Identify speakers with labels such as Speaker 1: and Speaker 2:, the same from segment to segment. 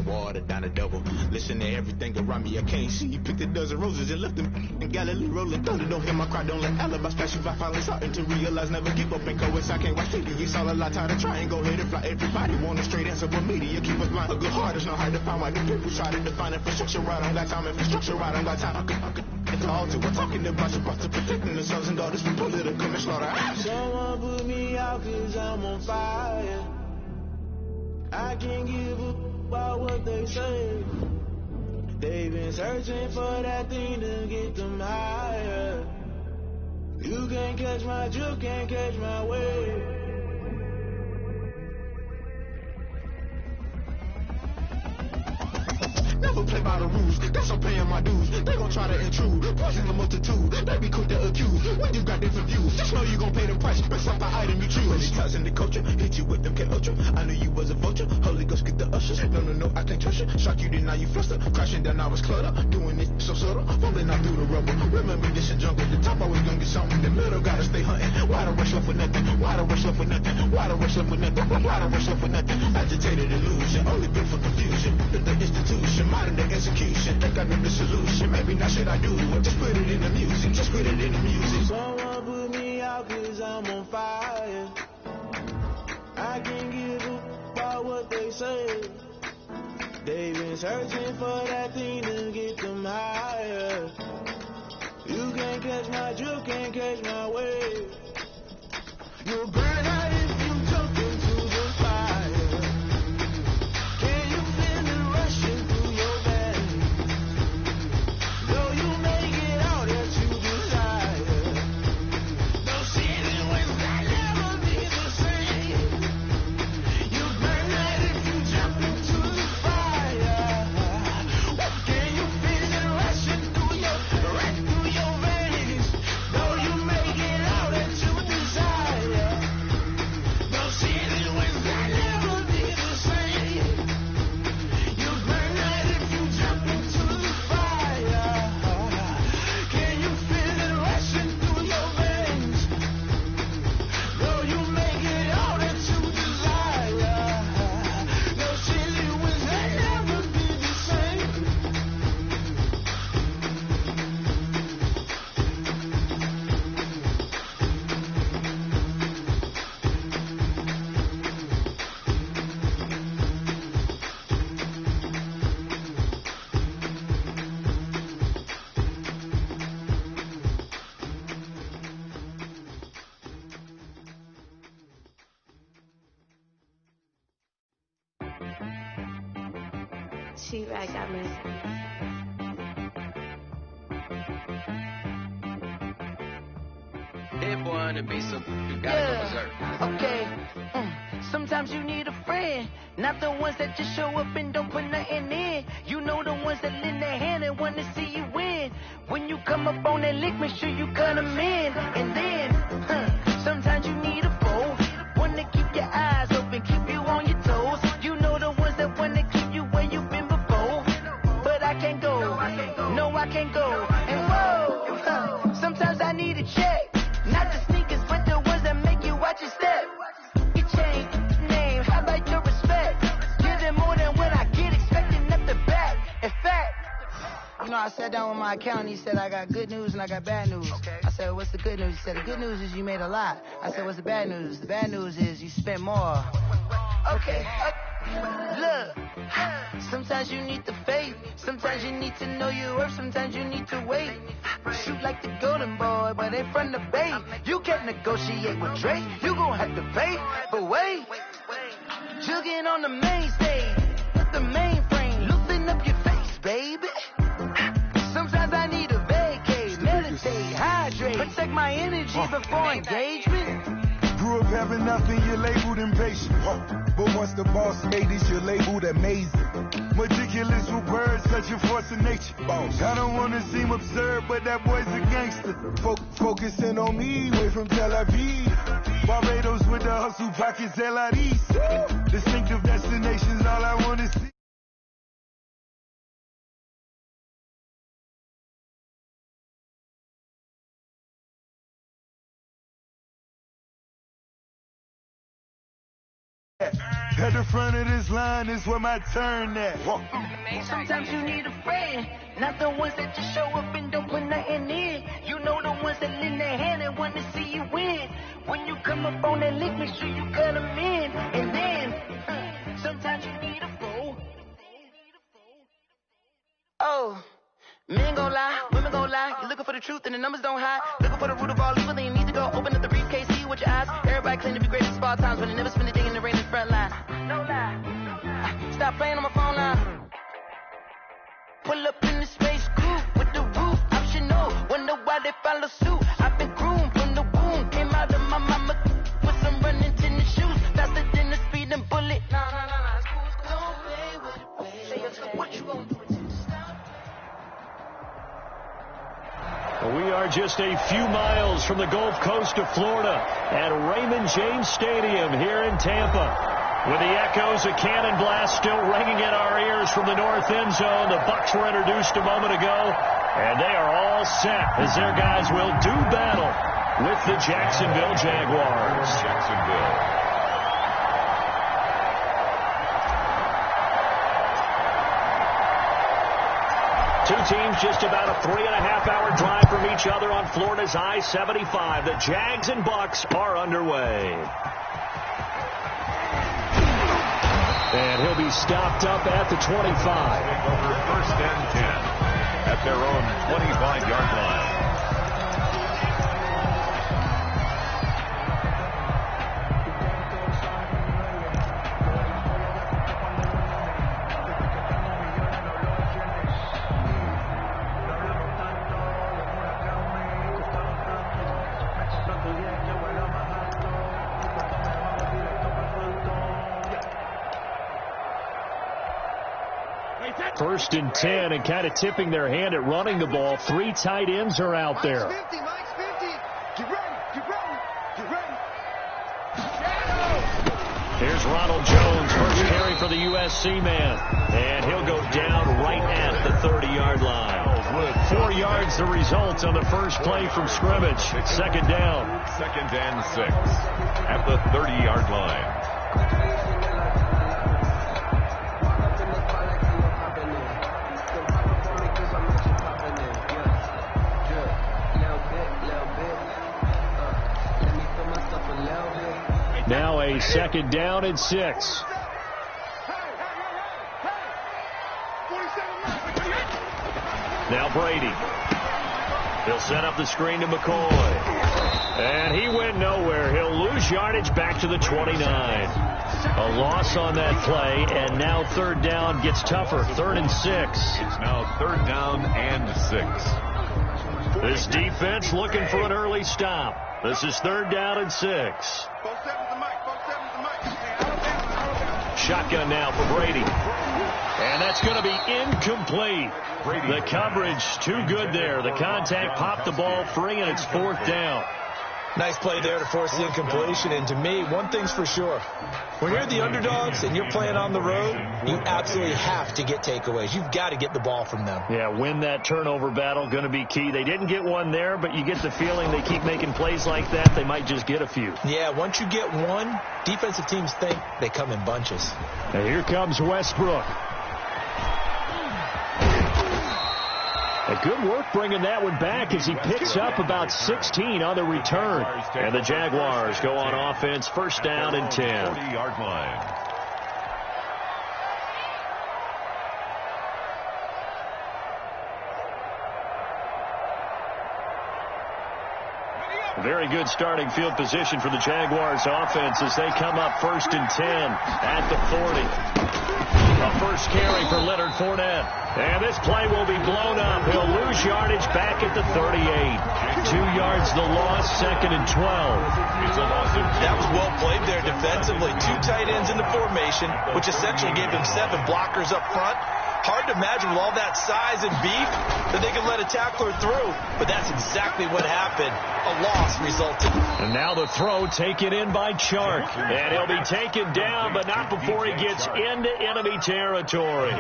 Speaker 1: and water down the double. Listen to everything around me, I can't see. Picked a dozen roses and left them in Galilee rolling thunder. Don't hear my cry, don't let alibis flash. If I finally starting to realize, never give up and go. I can't watch TV, it's all a lot, time to try and go ahead and fly. Everybody want a straight answer, but media keep us blind. A good heart is not hard to find. Why the people try to define infrastructure right? I don't got time, infrastructure right, I don't got time. I could all to we're talking about to protecting the sons and daughters from political and slaughter.
Speaker 2: Someone put me out cause I'm on fire. I can't give up about what they say. They've been searching for that thing to get them higher. You can't catch my drift, can't catch my wave.
Speaker 1: Never play by the rules, that's I'm paying my dues. They gon' try to intrude, poison the multitude. They be quick to accuse, when you got different views. Just know you gon' pay the price, based off the item you choose. When it's ties in the culture, hit you with them K-Ultra. I knew you was a vulture, Holy Ghost get the ushers. No, I can't trust you. Shock you, then now you fluster. Crashing down, I was clutter. Doing it so subtle, falling out through the rubble. Remember this in jungle, the top always gonna get something. The middle gotta stay hunting. Why the rush left with nothing? Why the rush left with nothing? Why the rush left with nothing? Why the rush left with nothing? Agitated illusion, only built for confusion. The institution, modern day execution. Think I know the solution. Maybe not shit I do. Just put it in the music. Just put it in the music.
Speaker 2: Someone put me out cause I'm on fire. I can't give up about what they say. They've been searching for that thing to get them higher. You can't catch my drift, can't catch my wave. You'll burn out if you jump into the fire. Can you feel it rushing through your veins? Though you make it out that you desire. Those feelings will never be the same. You burn out if you jump into the fire. Can you feel it rushing through your veins? Though you make it out that you desire. Those feelings will never be the same. You burn out if you jump into the fire. Can you feel it rushing through your veins? Though you make it out that you desire. Those feelings will never be the same.
Speaker 3: She-Rag got me.
Speaker 4: Hit boy on the beat, so you gotta go berserk.
Speaker 5: Okay. Sometimes you need a friend, not the ones that just show up and don't put nothing in. You know the ones that lend their hand and want to see you win. When you come up on that lick, make sure you cut them in. And then, sometimes you need a foe, one to keep your eyes open, keep you on your toes. You know the ones that want to keep you where you've been before. But I can't go, no, I can't go. And whoa, sometimes I need a check. Not the sneakers, but the ones that make you watch your step. Your chain, name, how about your respect? Give them more than what I get, expecting up the back. In fact, you know, I sat down with my accountant. He said, I got good news and I got bad news. Okay. I said, what's the good news? He said, the good news is you made a lot. I said, what's the bad news? The bad news is you spent more. Okay. Look, sometimes you need the faith. Sometimes you need to know your worth. Sometimes you need to wait. Shoot like the golden boy, but in front of Bay. You can't negotiate with Drake. You gon' have to pay for wait. Jugging on the main stage, the mainframe, loosen up your face, baby. Sometimes I need a vacate, meditate, hydrate, protect my energy before engagement.
Speaker 6: Grew up having nothing, you're labeled impatient. But once the boss made it, you're labeled amazing. Meticulous with words, such a force of nature. I don't wanna seem absurd, but that boy's a gangster. Focusing on me, way from Tel Aviv. Barbados with the hustle pockets, LREs. Distinctive destinations, all I wanna see. At the front of this line is where my turn at.
Speaker 5: Sometimes you need a friend, not the ones that just show up and don't put nothing in. You know the ones that lend their hand and want to see you win. When you come up on that lick, make sure you cut them in. And then, sometimes you need a fool. Oh, men gon' lie, women gon' lie. You're looking for the truth and the numbers don't hide. Looking for the root of all evil, then you need to go open up the briefcase, see with your eyes. Everybody claim to be great at small times, but they never spend a day in the rain in the front line. No lie. Stop playing on my phone line. Pull up in the space coupe with the roof optional. Wonder why they follow suit. I've been groomed from the womb. Came out of my mama with some running tennis shoes. Faster than the speeding bullet. Nah. Don't play with it, baby. What you gonna do?
Speaker 7: We are just a few miles from the Gulf Coast of Florida at Raymond James Stadium here in Tampa. With the echoes of cannon blast still ringing in our ears from the north end zone. The Bucs were introduced a moment ago, and they are all set as their guys will do battle with the Jacksonville Jaguars. Two teams just about a 3.5-hour drive from each other on Florida's I-75. The Jags and Bucs are underway. And he'll be stopped up at the 25.
Speaker 8: Over first and 10 at their own 25-yard line.
Speaker 7: First and 10, and kind of tipping their hand at running the ball. Three tight ends are out there.
Speaker 2: Mike's 50. Get ready.
Speaker 7: Here's Ronald Jones, first carry for the USC man. And he'll go down right at the 30-yard line. 4 yards the result on the first play from scrimmage. Second down.
Speaker 8: 2nd and 6 at the 30-yard line.
Speaker 7: Now a 2nd down and 6. Now Brady. He'll set up the screen to McCoy. And he went nowhere. He'll lose yardage back to the 29. A loss on that play, and now 3rd down gets tougher. 3rd and 6.
Speaker 8: It's now 3rd down and 6.
Speaker 7: This defense looking for an early stop. This is 3rd down and 6. Shotgun now for Brady. And that's going to be incomplete. The coverage too good there. The contact popped the ball free, and it's 4th down.
Speaker 9: Nice play there to force the incompletion. And to me, one thing's for sure. When you're the underdogs and you're playing on the road, you absolutely have to get takeaways. You've got to get the ball from them.
Speaker 7: Yeah, win that turnover battle, going to be key. They didn't get one there, but you get the feeling they keep making plays like that, they might just get a few.
Speaker 9: Yeah, once you get one, defensive teams think they come in bunches.
Speaker 7: And here comes Westbrook. A good work bringing that one back as he picks up about 16 on the return. And the Jaguars go on offense, 1st down and 10.
Speaker 8: 40-yard line.
Speaker 7: Very good starting field position for the Jaguars offense as they come up 1st and 10 at the 40. A first carry for Leonard Fournette. And this play will be blown up. He'll lose yardage back at the 38. 2 yards the loss, 2nd and 12.
Speaker 8: It's a loss of
Speaker 9: that was well played there defensively. 2 tight ends in the formation, which essentially gave him 7 blockers up front. Hard to imagine with all that size and beef that they could let a tackler through. But that's exactly what happened. A loss resulted.
Speaker 7: And now the throw taken in by Chark. And he'll be taken down, but not before he gets into enemy territory.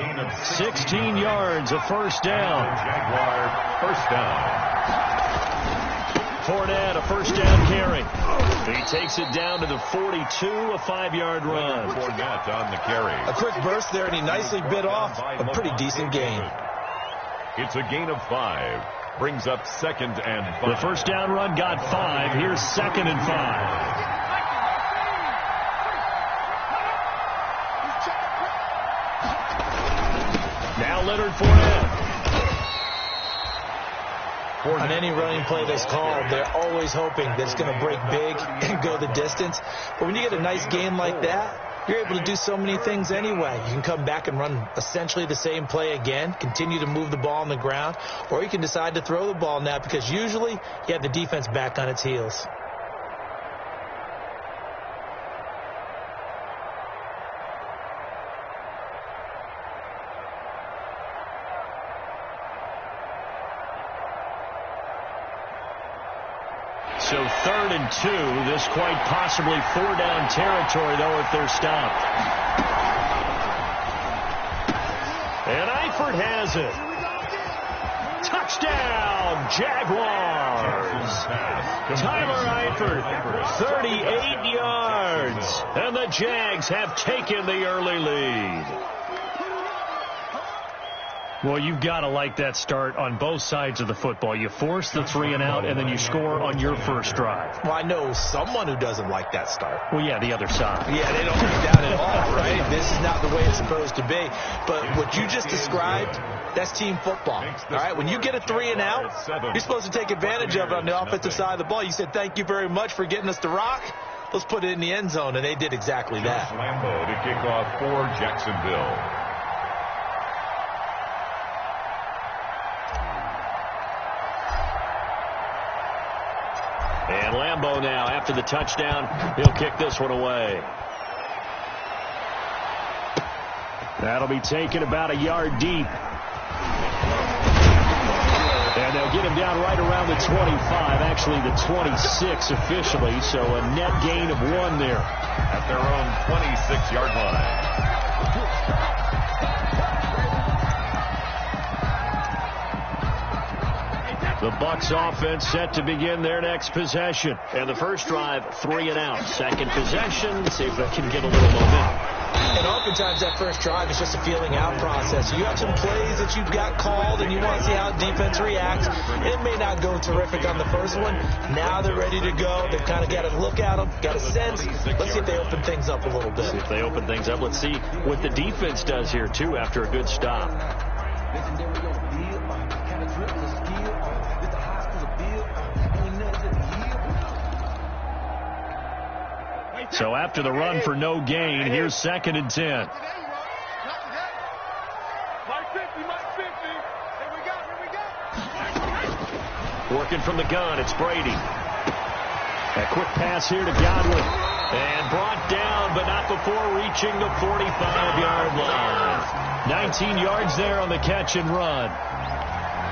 Speaker 7: 16 yards, a 1st down.
Speaker 8: Jaguar 1st down.
Speaker 7: Fournette, a first down carry. He takes it down to the 42, a 5-yard run.
Speaker 8: Fournette on the carry.
Speaker 9: A quick burst there, and he nicely bit off a pretty decent gain.
Speaker 8: It's a gain of 5. Brings up 2nd and 5.
Speaker 7: The first down run got 5. Here's 2nd and 5. Now Leonard Fournette.
Speaker 9: On any running play that's called, they're always hoping that it's going to break big and go the distance. But when you get a nice gain like that, you're able to do so many things anyway. You can come back and run essentially the same play again, continue to move the ball on the ground, or you can decide to throw the ball now because usually you have the defense back on its heels.
Speaker 7: So 3rd and 2. This quite possibly 4-down territory, though, if they're stopped. And Eifert has it. Touchdown, Jaguars. Tyler Eifert, 38 yards. And the Jags have taken the early lead. Well, you've got to like that start on both sides of the football. You force the 3 and out, and then you score on your first drive.
Speaker 9: Well, I know someone who doesn't like that start.
Speaker 7: Well, yeah, the other side.
Speaker 9: Yeah, they don't get down at all, right? This is not the way it's supposed to be. But what you just described, that's team football. All right, when you get a 3 and out, you're supposed to take advantage of it on the offensive side of the ball. You said, thank you very much for getting us the rock. Let's put it in the end zone, and they did exactly that.
Speaker 8: Lambeau to kick off for Jacksonville.
Speaker 7: And Lambeau now, after the touchdown, he'll kick this one away. That'll be taken about a yard deep. And they'll get him down right around the 25, actually the 26 officially, so a net gain of 1 there.
Speaker 8: At their own 26-yard line.
Speaker 7: The Bucs offense set to begin their next possession. And the first drive, 3 and out. Second possession, see if they can get a little momentum.
Speaker 9: And oftentimes that first drive is just a feeling out process. You have some plays that you've got called and you want to see how defense reacts. It may not go terrific on the first one. Now they're ready to go. They've kind of got a look at them, got a sense. Let's see if they open things up a little bit.
Speaker 7: See if they open things up. Let's see what the defense does here, too, after a good stop. So after the run for no gain, here's 2nd and 10. Working from the gun, it's Brady. A quick pass here to Godwin. And brought down, but not before reaching the 45-yard line. 19 yards there on the catch and run.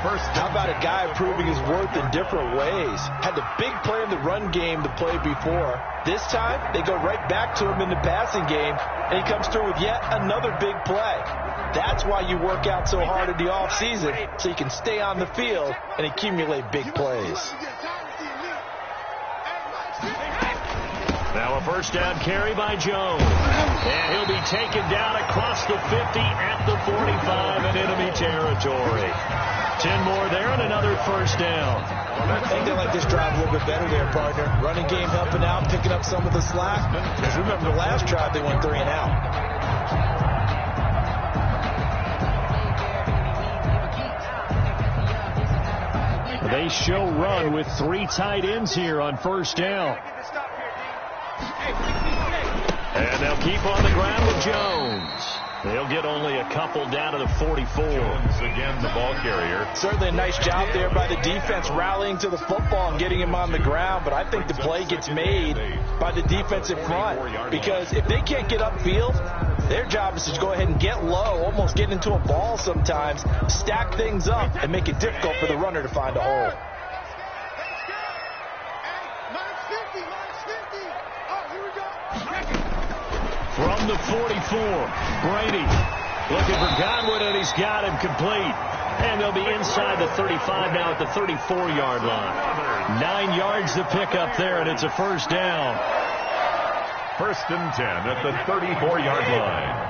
Speaker 9: First, how about a guy proving his worth in different ways? Had the big play in the run game to play before. This time, they go right back to him in the passing game, and he comes through with yet another big play. That's why you work out so hard in the offseason, so you can stay on the field and accumulate big plays.
Speaker 7: Now a first down carry by Jones. And he'll be taken down across the 50 at the 45 in enemy territory. 10 more there and another first down.
Speaker 9: I think they like this drive a little bit better there, partner. Running game helping out, picking up some of the slack. Because remember the last drive they went 3 and out.
Speaker 7: They show run with 3 tight ends here on first down. And they'll keep on the ground with Jones. They'll get only a couple down to the 44.
Speaker 8: Jones again, the ball carrier.
Speaker 9: Certainly a nice job there by the defense rallying to the football and getting him on the ground. But I think the play gets made by the defensive front. Because if they can't get upfield, their job is to go ahead and get low, almost get into a ball sometimes, stack things up, and make it difficult for the runner to find a hole.
Speaker 7: From the 44, Brady looking for Godwin, and he's got him complete. And they'll be inside the 35 now at the 34-yard line. 9 yards to pick up there, and it's a first down.
Speaker 8: First and 10 at the 34-yard line.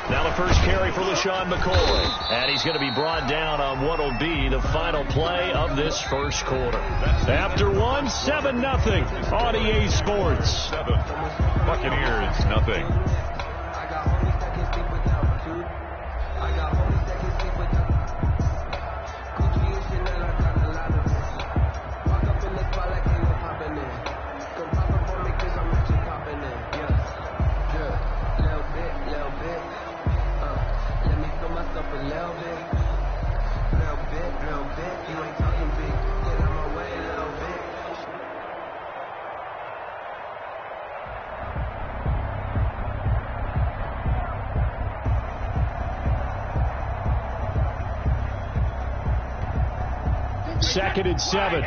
Speaker 7: Now the first carry for LaShawn McCoy. And he's going to be brought down on what will be the final play of this first quarter. After 7-0 on EA Sports.
Speaker 8: 7. Buccaneers, nothing.
Speaker 7: Second and 7.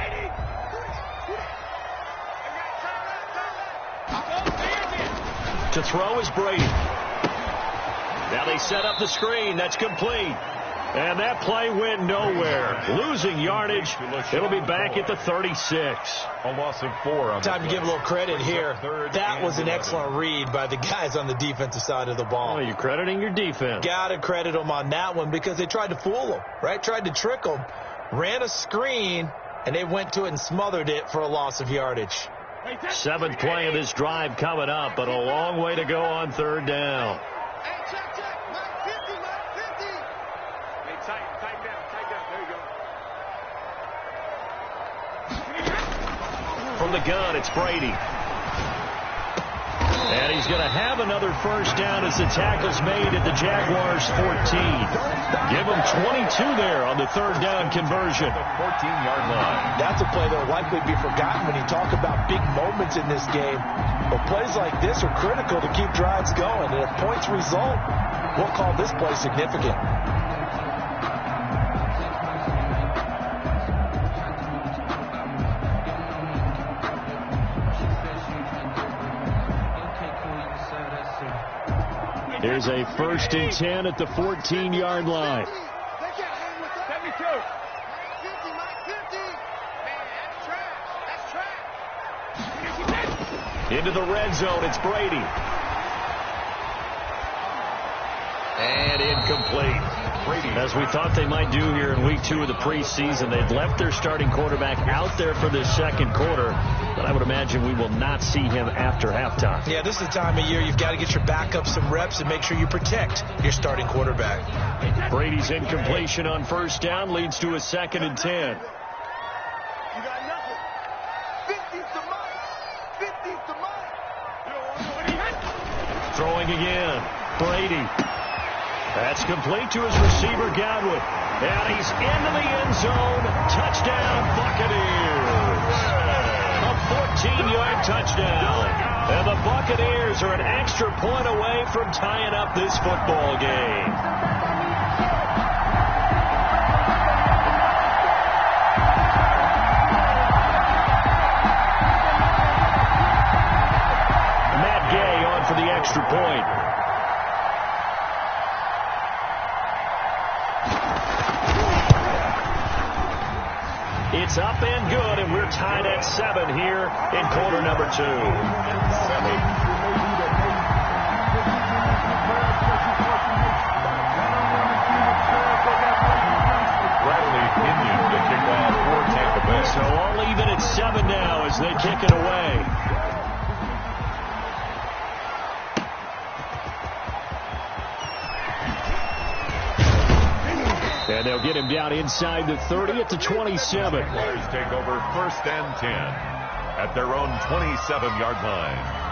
Speaker 7: To throw is Brady. Now they set up the screen. That's complete. And that play went nowhere. Losing yardage. It'll be back at the 36.
Speaker 8: A loss of 4.
Speaker 9: Time to give a little credit here. That was an excellent read by the guys on the defensive side of the ball.
Speaker 7: Oh, you're crediting your defense.
Speaker 9: Got to credit them on that one because they tried to fool them, right? Tried to trick them. Ran a screen, and they went to it and smothered it for a loss of yardage.
Speaker 7: 7th play of this drive coming up, but a long way to go on third down. From the gun, it's Brady. And he's going to have another first down as the tackle's made at the Jaguars' 14. Give him 22 there on the third down conversion.
Speaker 8: 14-yard line.
Speaker 9: That's a play that will likely be forgotten when you talk about big moments in this game. But plays like this are critical to keep drives going. And if points result, we'll call this play significant.
Speaker 7: Here's a first and 10 at the 14-yard line. Into the red zone, it's Brady. And incomplete. As we thought they might do here in week 2 of the preseason, they'd left their starting quarterback out there for this second quarter, but I would imagine we will not see him after halftime.
Speaker 9: Yeah, this is the time of year you've got to get your backup some reps and make sure you protect your starting quarterback.
Speaker 7: Brady's incompletion on first down leads to a 2nd and 10. Throwing again, Brady. That's complete to his receiver, Godwin. And he's into the end zone. Touchdown, Buccaneers. A 14-yard touchdown. And the Buccaneers are an extra point away from tying up this football game. Matt Gay on for the extra point. It's up and good, and we're tied at 7 here in quarter number 2. 7.
Speaker 8: Bradley Pinion to kick off for Tampa Bay.
Speaker 7: So all even at 7 now as they kick it away. And they'll get him down inside the 30 at the 27.
Speaker 8: Warriors take over first and 10 at their own 27-yard line.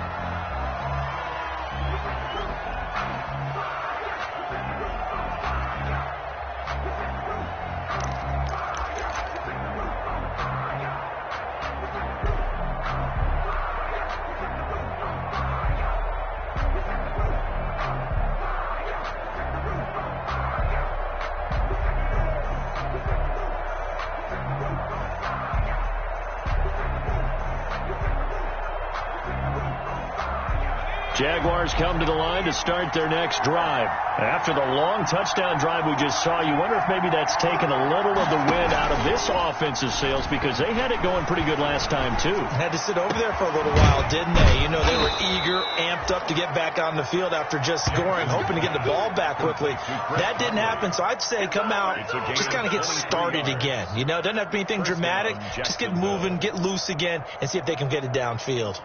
Speaker 7: Jaguars come to the line to start their next drive. After the long touchdown drive we just saw, you wonder if maybe that's taken a little of the wind out of this offensive sails, because they had it going pretty good last time, too.
Speaker 9: Had to sit over there for a little while, didn't they? You know, they were eager, amped up to get back on the field after just scoring, hoping to get the ball back quickly. That didn't happen, so I'd say come out, just kind of get started again. You know, doesn't have to be anything dramatic. Just get moving, get loose again, and see if they can get it downfield.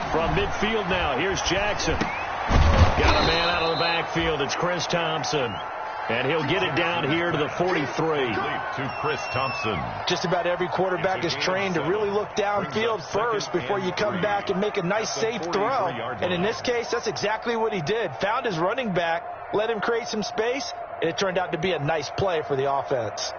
Speaker 7: From midfield now, here's Jackson. Got a man out of the backfield. It's Chris Thompson. And he'll get it down here to the 43.
Speaker 8: To Chris Thompson.
Speaker 9: Just about every quarterback is trained to really look downfield first before you come back and make a nice, safe throw. And in this case, that's exactly what he did. Found his running back, let him create some space, and it turned out to be a nice play for the offense.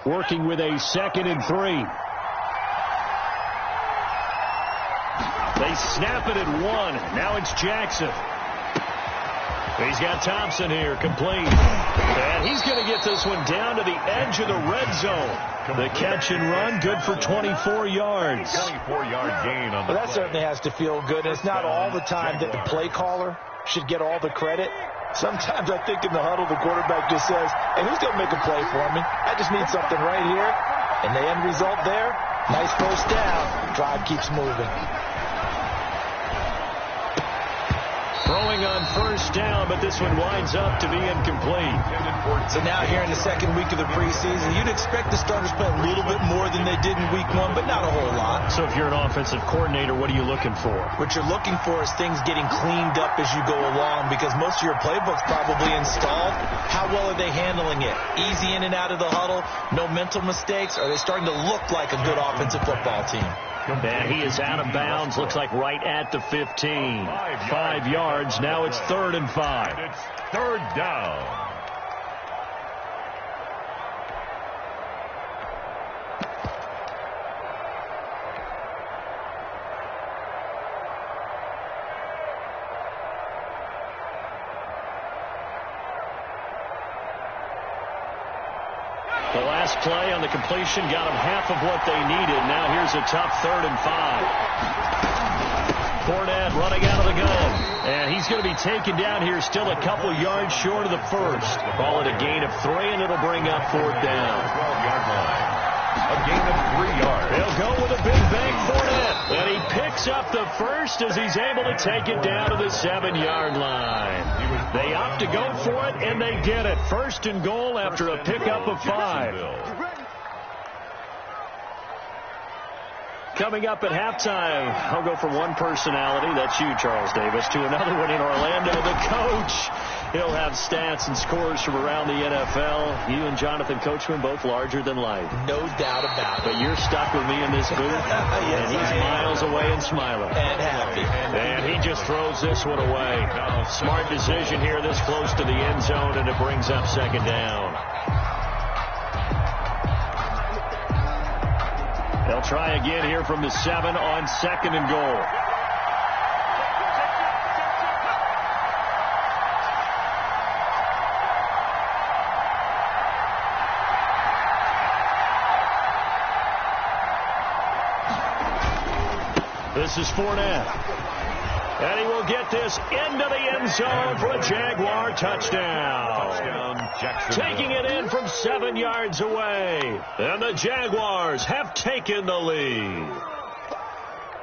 Speaker 7: Working with a 2nd and 3. They snap it at 1. Now it's Jackson. He's got Thompson here, complete. And he's going to get this one down to the edge of the red zone. The catch and run, good for 24 yards.
Speaker 8: 24-yard gain on the
Speaker 9: Well, that certainly has to feel good. And it's not all the time that the play caller should get all the credit. Sometimes I think in the huddle, the quarterback just says, hey, who's going to make a play for me? I just need something right here. And the end result there, nice first down. Drive keeps moving.
Speaker 7: Throwing on first down, but this one winds up to be incomplete.
Speaker 9: So now here in the second week of the preseason, you'd expect the starters play a little bit more than they did in week 1, but not a whole lot.
Speaker 7: So if you're an offensive coordinator, what are you looking for?
Speaker 9: What you're looking for is things getting cleaned up as you go along, because most of your playbook's probably installed. How well are they handling it? Easy in and out of the huddle, no mental mistakes? Are they starting to look like a good offensive football team?
Speaker 7: And he is out of bounds, looks like right at the 15. 5 yards, now it's 3rd and 5.
Speaker 8: It's 3rd down.
Speaker 7: The last play on the completion got them half of what they needed. Now here's a tough 3rd and 5. Fournette running out of the gun. And he's going to be taken down here still a couple yards short of the first. Call it a gain of 3, and it'll bring up 4th down.
Speaker 8: 12-yard line. A gain of 3 yards.
Speaker 7: They'll go with a big bang Fournette. And he picks up the first as he's able to take it down to the 7-yard line. They opt to go for it, and they get it. 1st and goal after a pickup of 5. Coming up at halftime, I'll go from one personality, that's you, Charles Davis, to another one in Orlando, the coach. He'll have stats and scores from around the NFL. You and Jonathan Coachman, both larger than life.
Speaker 9: No doubt about it.
Speaker 7: But you're stuck with me in this booth,
Speaker 9: yes,
Speaker 7: and he's miles away and smiling.
Speaker 9: And happy.
Speaker 7: And he just throws this one away. Smart decision here this close to the end zone, and it brings up 2nd down. They'll try again here from the 7 on 2nd and goal. This is Fournette. And he will get this into the end zone for a Jaguar touchdown. Taking it in from 7 yards away. And the Jaguars have taken the lead.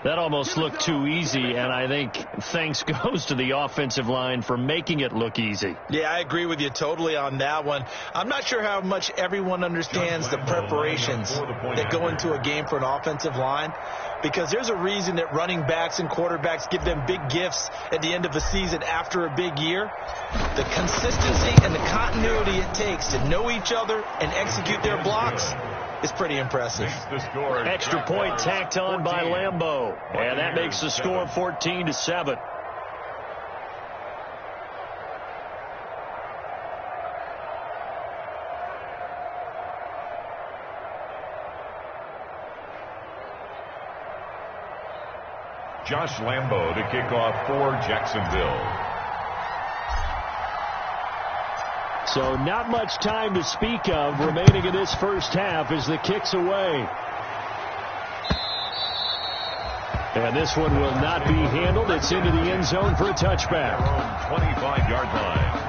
Speaker 7: That almost looked too easy, and I think thanks goes to the offensive line for making it look easy.
Speaker 9: Yeah, I agree with you totally on that one. I'm not sure how much everyone understands the preparations that go into a game for an offensive line. because there's a reason that running backs and quarterbacks give them big gifts at the end of a season after a big year. The consistency and the continuity it takes to know each other and execute their blocks is pretty impressive.
Speaker 7: Extra point tacked on by Lambeau, and that makes the score 14-7.
Speaker 8: Josh Lambeau to kick off for Jacksonville.
Speaker 7: So not much time to speak of remaining in this first half as the kick's away. And this one will not be handled. It's into the end zone for a touchback.
Speaker 8: 25-yard line.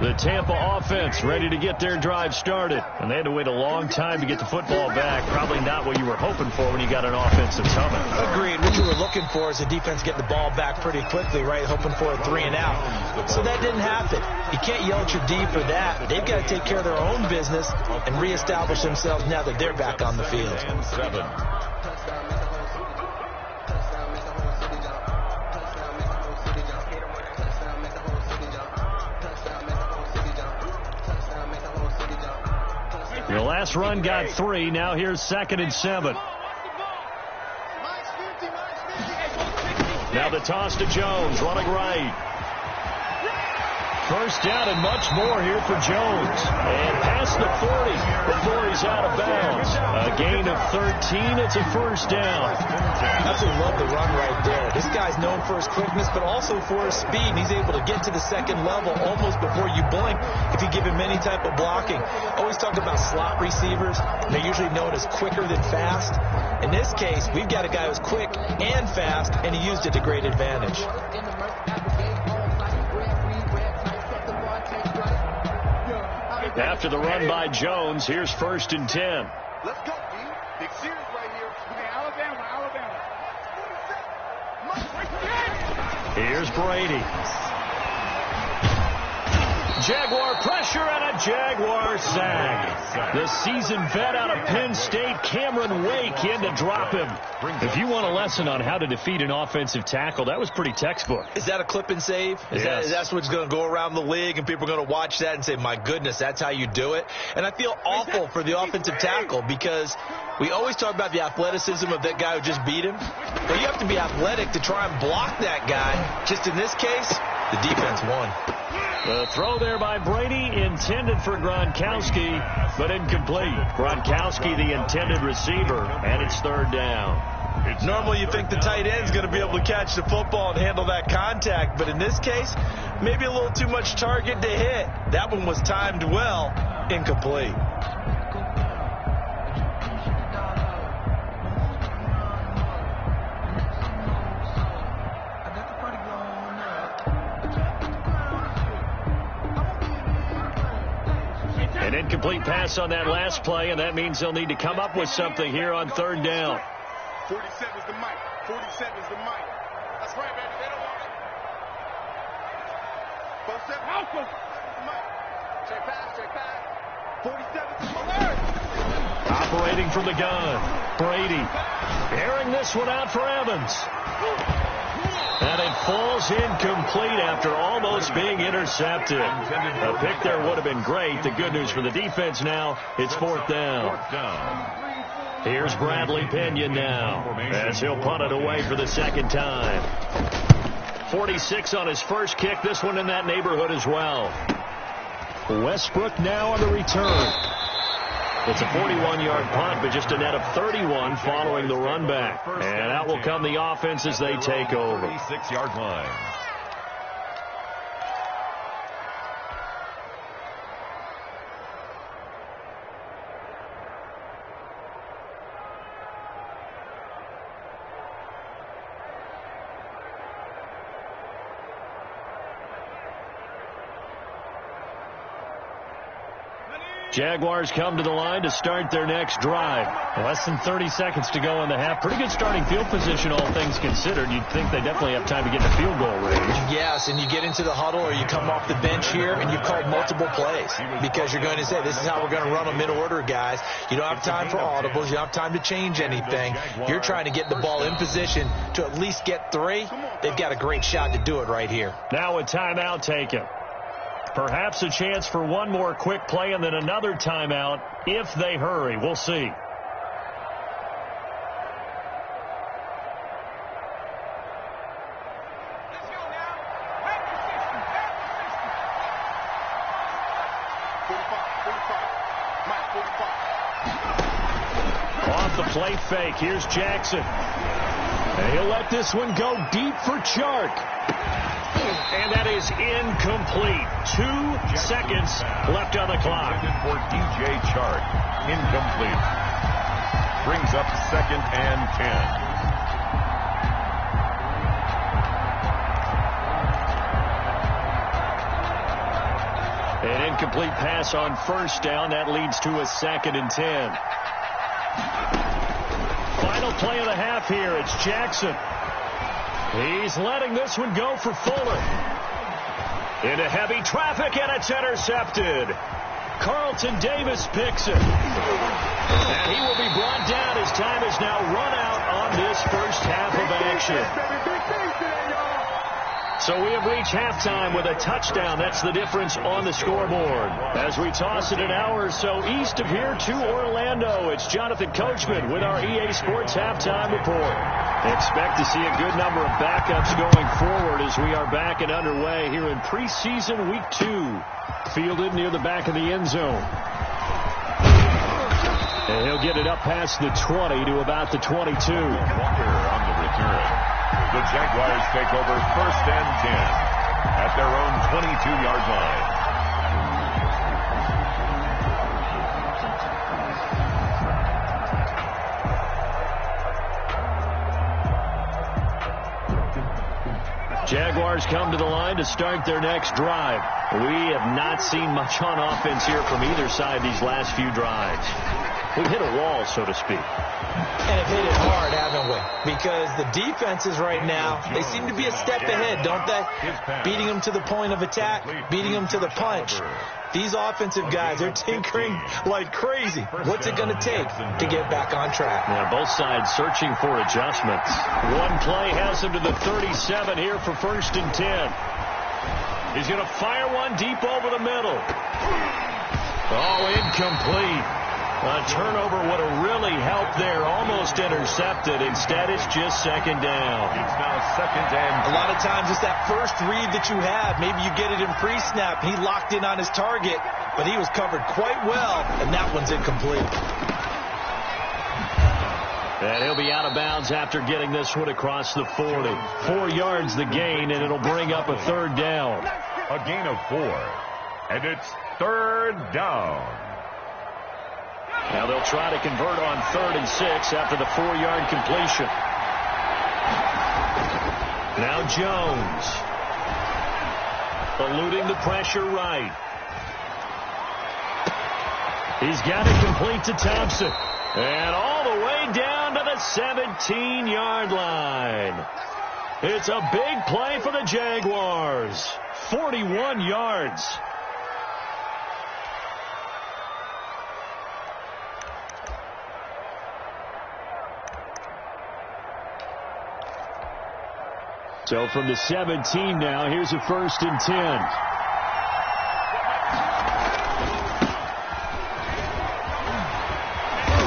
Speaker 7: The Tampa offense ready to get their drive started. And they had to wait a long time to get the football back. Probably not what you were hoping for when you got an offense that's humming.
Speaker 9: Agreed. What you were looking for is the defense getting the ball back pretty quickly, right? Hoping for a 3-and-out. So that didn't happen. You can't yell at your D for that. They've got to take care of their own business and reestablish themselves now that they're back on the field.
Speaker 7: The last run got 3. Now here's 2nd and 7. Now the toss to Jones, running right. First down and much more here for Jones. And past the 40 before he's out of bounds. A gain of 13. It's a first down.
Speaker 9: Absolutely love the run right there. This guy's known for his quickness, but also for his speed. And he's able to get to the second level almost before you blink if you give him any type of blocking. Always talk about slot receivers. They're usually known as quicker than fast. In this case, we've got a guy who's quick and fast, and he used it to great advantage.
Speaker 7: After the run by Jones, here's 1st and 10.
Speaker 6: Let's go, D. Big series right here. Alabama.
Speaker 7: Here's Brady. Jaguar pressure and a Jaguar sack. The seasoned vet out of Penn State, Cameron Wake, in to drop him. If you want a lesson on how to defeat an offensive tackle, that was pretty textbook.
Speaker 9: Is that a clip and save?
Speaker 7: Yes.
Speaker 9: That's what's going to go around the league, and people are going to watch that and say, my goodness, that's how you do it? And I feel awful for the offensive tackle because we always talk about the athleticism of that guy who just beat him. But you have to be athletic to try and block that guy. Just in this case, the defense won.
Speaker 7: The throw there by Brady, intended for Gronkowski, but incomplete. Gronkowski, the intended receiver, and it's 3rd down.
Speaker 9: Normally you think the tight end's going to be able to catch the football and handle that contact, but in this case, maybe a little too much target to hit. That one was timed well, incomplete.
Speaker 7: An incomplete pass on that last play, and that means they'll need to come up with something here on 3rd down.
Speaker 6: 47's the mic. 47's the mic. That's right, baby. They don't want it. 47. Malcolm. Check pass. 47's alert.
Speaker 7: Operating from the gun. Brady airing this one out for Evans. And it falls incomplete after almost being intercepted. A pick there would have been great. The good news for the defense now, it's 4th down. Here's Bradley Pinion now, as he'll punt it away for the 2nd time. 46 on his first kick. This one in that neighborhood as well. Westbrook now on the return. It's a 41-yard punt, but just a net of 31 following the run back. And out will come the offense as they take over.
Speaker 8: 36-yard line.
Speaker 7: Jaguars come to the line to start their next drive.
Speaker 10: Less than 30 seconds to go in the half. Pretty good starting field position, all things considered. You'd think they definitely have time to get to field goal range.
Speaker 9: Yes, and you get into the huddle or you come off the bench here and you call multiple plays because you're going to say, this is how we're going to run them in order, guys. You don't have time for audibles. You don't have time to change anything. You're trying to get the ball in position to at least get 3. They've got a great shot to do it right here.
Speaker 7: Now a timeout taken. Perhaps a chance for one more quick play and then another timeout if they hurry. We'll see. Off the play fake. Here's Jackson. And he'll let this one go deep for Chark. And that is incomplete. 2 seconds left on the clock.
Speaker 8: For DJ Chark. Incomplete. Brings up 2nd and 10.
Speaker 7: An incomplete pass on 1st down. That leads to a 2nd and 10. Final play of the half here. It's Jackson. He's letting this one go for Fuller. Into heavy traffic, and it's intercepted. Carlton Davis picks it. And he will be brought down. His time is now run out on this first half of action. So we have reached halftime with a touchdown. That's the difference on the scoreboard. As we toss it an hour or so east of here to Orlando, it's Jonathan Coachman with our EA Sports Halftime Report. Expect to see a good number of backups going forward as we are back and underway here in preseason week 2. Fielded near the back of the end zone. And he'll get it up past the 20 to about the 22.
Speaker 8: Walker on the return. The Jaguars take over 1st and 10 at their own 22-yard line.
Speaker 7: Jaguars come to the line to start their next drive. We have not seen much on offense here from either side these last few drives. We've hit a wall, so to speak.
Speaker 9: And have hit it hard, haven't we? Because the defenses right now, they seem to be a step ahead, don't they? Beating them to the point of attack, beating them to the punch. These offensive guys, they're tinkering like crazy. What's it going to take to get back on track?
Speaker 7: Yeah, both sides searching for adjustments. One play has him to the 37 here for 1st and 10. He's going to fire one deep over the middle. Oh, incomplete. A turnover would have really helped there. Almost intercepted. Instead, it's just 2nd down.
Speaker 8: It's now 2nd and 10.
Speaker 9: A lot of times it's that first read that you have. Maybe you get it in pre-snap. He locked in on his target, but he was covered quite well, and that one's incomplete.
Speaker 7: And he'll be out of bounds after getting this one across the 40. 4 yards the gain, and it'll bring up a 3rd down.
Speaker 8: A gain of 4, and it's 3rd down.
Speaker 7: Now they'll try to convert on 3rd and 6 after the 4-yard completion. Now Jones. Eluding the pressure right. He's got it complete to Thompson. And all the way down to the 17-yard line. It's a big play for the Jaguars. 41 yards. So from the 17 now, here's a 1st and 10.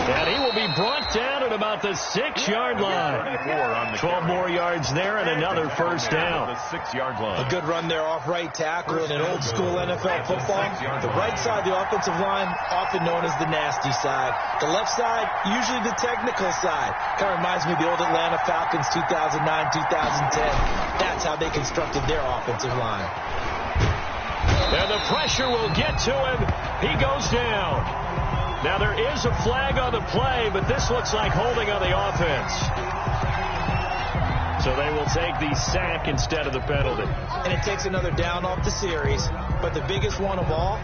Speaker 7: And he will be brought down at about the 6-yard line. 12 more yards there and another 1st down.
Speaker 8: The 6-yard line.
Speaker 9: A good run there off right tackle in an old school NFL football. The right side, the offensive line, often known as the nasty side. The left side, usually the technical side. Kind of reminds me of the old Atlanta Falcons 2009, 2010. That's how they constructed their offensive line.
Speaker 7: And the pressure will get to him. He goes down. Now there is a flag on the play, but this looks like holding on the offense. So they will take the sack instead of the penalty.
Speaker 9: And it takes another down off the series. But the biggest one of all,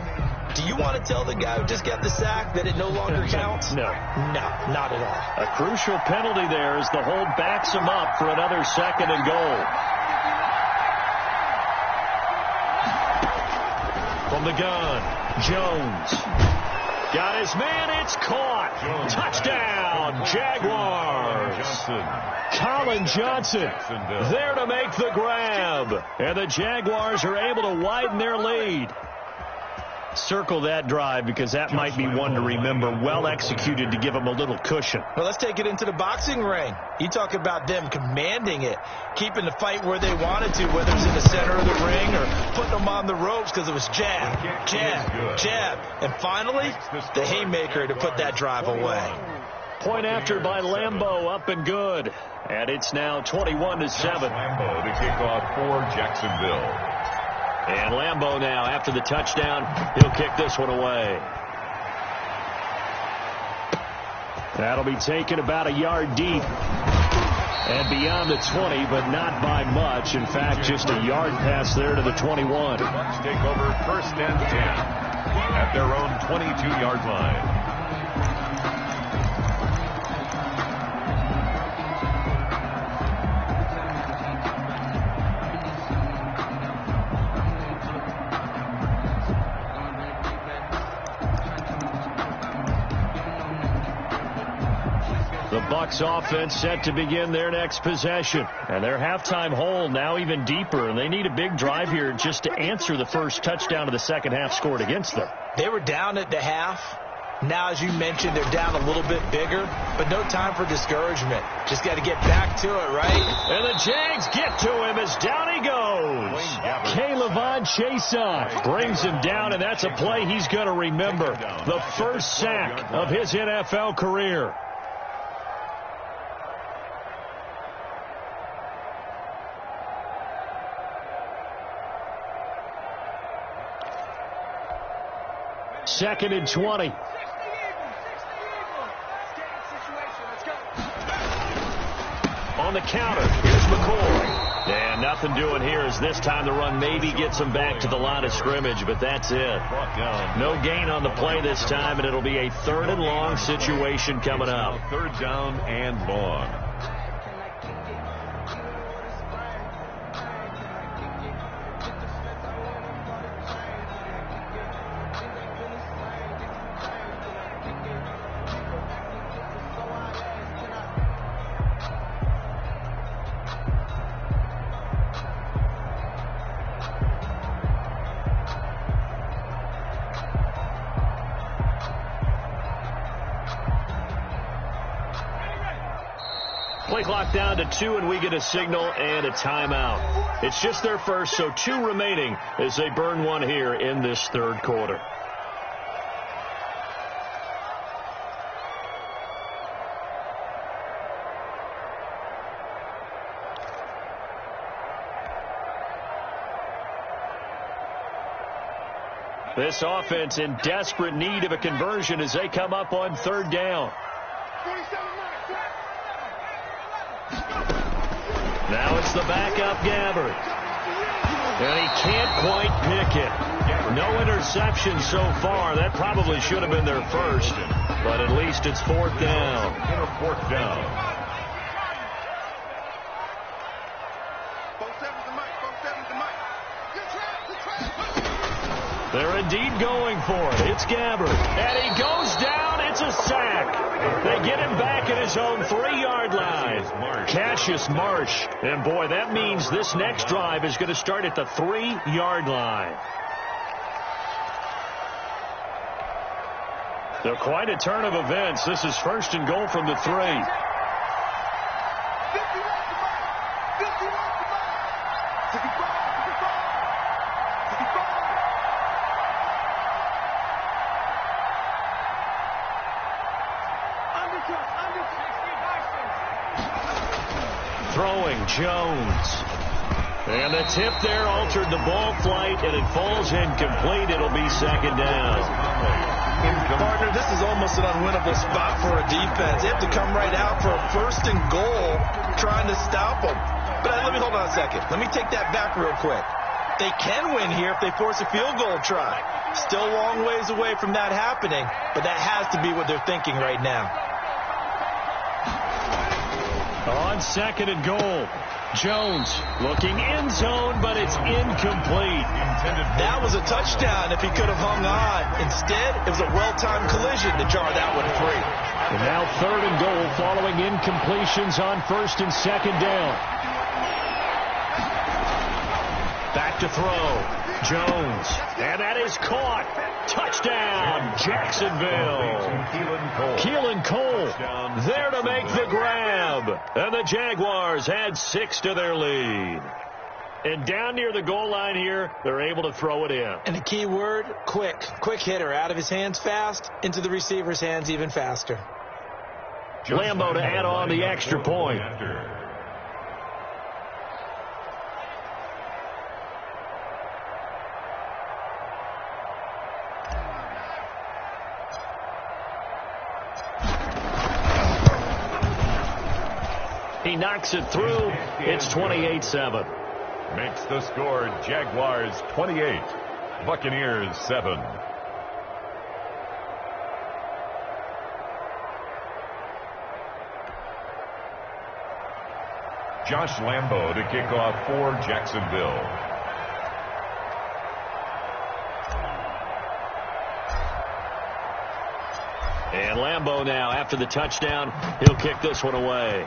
Speaker 9: Do you want to tell the guy who just got the sack that it no longer counts?
Speaker 10: No.
Speaker 9: No, not at all.
Speaker 10: A crucial penalty there as the hold backs him up for another 2nd and goal. From the gun, Jones. Got his man, it's caught. Touchdown, Jaguars. Colin Johnson there to make the grab. And the Jaguars are able to widen their lead. Circle that drive because that might be one to remember. Well executed to give them a little cushion.
Speaker 9: Well, let's take it into the boxing ring. You talk about them commanding it, keeping the fight where they wanted to, whether it's in the center of the ring or putting them on the ropes because it was jab, jab, jab. And finally, the haymaker to put that drive away.
Speaker 10: Point after by Lambeau, up and good. And it's now 21-7.
Speaker 8: Lambeau to kick off for Jacksonville.
Speaker 10: And Lambeau now, after the touchdown, he'll kick this one away. That'll be taken about a yard deep and beyond the 20, but not by much. In fact, just a yard pass there to the 21.
Speaker 8: The Bucs take over 1st and 10 at their own 22-yard line.
Speaker 10: Bucs offense set to begin their next possession. And their halftime hole now even deeper, and they need a big drive here just to answer the first touchdown of the second half scored against them.
Speaker 9: They were down at the half. Now, as you mentioned, they're down a little bit bigger, but no time for discouragement. Just got to get back to it, right?
Speaker 10: And the Jags get to him as down he goes. K'Lavon Chaisson brings him down, and that's a play he's going to remember. The first sack of his NFL career. Second and 20. On the counter, here's McCoy. And nothing doing here as this time the run maybe gets him back to the line of scrimmage, but that's it. No gain on the play this time, and it'll be a 3rd and long situation coming up.
Speaker 8: 3rd down and long.
Speaker 10: Play clock down to 2, and we get a signal and a timeout. It's just their first, so 2 remaining as they burn one here in this 3rd quarter. This offense in desperate need of a conversion as they come up on 3rd down. Now it's the backup Gabbert. And he can't quite pick it. No interception so far. That probably should have been their first. But at least it's 4th down.
Speaker 8: 4th down.
Speaker 10: They're indeed going for it. It's Gabbert. And he goes down. It's a sack. They get him back at his own 3-yard line. Cassius Marsh. And, boy, that means this next drive is going to start at the 3-yard line. So quite a turn of events. This is 1st and goal from the 3. Throwing Jones. And the tip there altered the ball flight, and it falls incomplete. It'll be 2nd down.
Speaker 9: Partner, this is almost an unwinnable spot for a defense. They have to come right out for a 1st and goal trying to stop them. But let me hold on a second. Let me take that back real quick. They can win here if they force a field goal try. Still a long ways away from that happening, but that has to be what they're thinking right now.
Speaker 7: On 2nd and goal. Jones looking end zone, but it's incomplete.
Speaker 9: That was a touchdown if he could have hung on. Instead, it was a well-timed collision to jar that one free.
Speaker 7: And now 3rd and goal following incompletions on 1st and 2nd down. Back to throw. Jones. And that is caught. Touchdown, Jacksonville. Keelan Cole there to make the grab. And the Jaguars add 6 to their lead. And down near the goal line here, they're able to throw it in.
Speaker 9: And the key word, quick. Quick hitter. Out of his hands fast, into the receiver's hands even faster.
Speaker 7: Lambo to add on the extra point. He knocks it through. It's 28-7.
Speaker 8: Makes the score Jaguars 28, Buccaneers 7. Josh Lambo to kick off for Jacksonville.
Speaker 7: And Lambo now, after the touchdown, he'll kick this one away.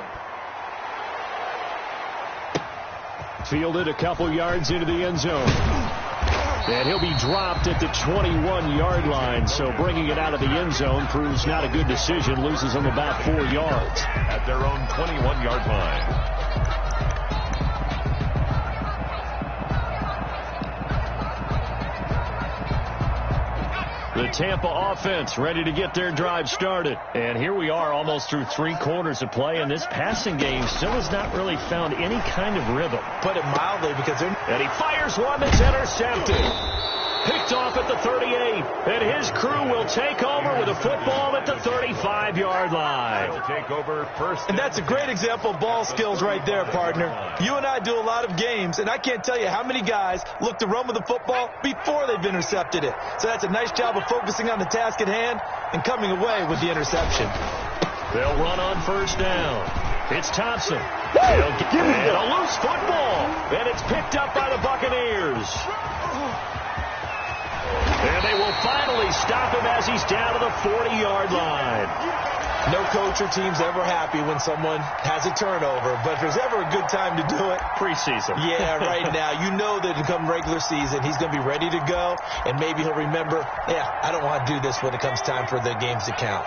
Speaker 7: Fielded a couple yards into the end zone. And he'll be dropped at the 21-yard line. So bringing it out of the end zone proves not a good decision. Loses him about 4 yards.
Speaker 8: At their own 21-yard line.
Speaker 7: The Tampa offense ready to get their drive started. And here we are almost through 3 quarters of play, and this passing game still has not really found any kind of rhythm.
Speaker 9: Put it mildly, because they're...
Speaker 7: And he fires one that's intercepted. Picked off at the 38. And his crew will take over with a football at the 35-yard line.
Speaker 8: They'll take over first.
Speaker 9: And that's a great example of ball skills right there, partner. You and I do a lot of games, and I can't tell you how many guys look to run with the football before they've intercepted it. So that's a nice job of focusing on the task at hand and coming away with the interception.
Speaker 7: They'll run on first down. It's Thompson. And a loose football. And it's picked up by the Buccaneers. And they will finally stop him as he's down to the 40-yard line.
Speaker 9: No coach or team's ever happy when someone has a turnover, but if there's ever a good time to do it,
Speaker 7: preseason.
Speaker 9: Yeah, right now. You know that come regular season, he's going to be ready to go, and maybe he'll remember, yeah, I don't want to do this when it comes time for the games to count.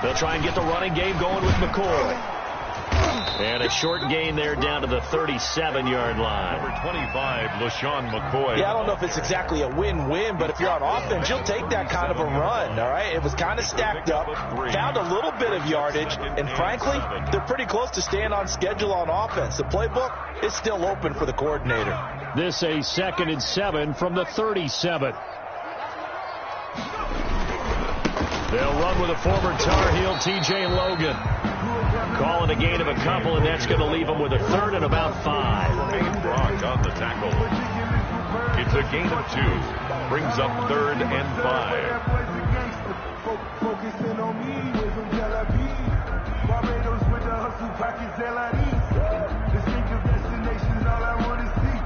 Speaker 7: They'll try and get the running game going with McCoy. And a short gain there down to the 37-yard line.
Speaker 8: Number 25, LaShawn McCoy.
Speaker 9: Yeah, I don't know if it's exactly a win-win, but if you're on offense, you'll take that kind of a run, all right? It was kind of stacked up, found a little bit of yardage, and frankly, they're pretty close to staying on schedule on offense. The playbook is still open for the coordinator.
Speaker 7: This a 2nd and 7 from the 37. They'll run with a former Tar Heel, T.J. Logan. Calling a gain of a couple, and that's going to leave them with a 3rd and about 5.
Speaker 8: Brock on the tackle. It's a gain of 2. Brings up 3rd and 5.
Speaker 6: Focusing on me with some jalapenos. Barbados with the hustle pockets de la distinctive destinations, all I want to see.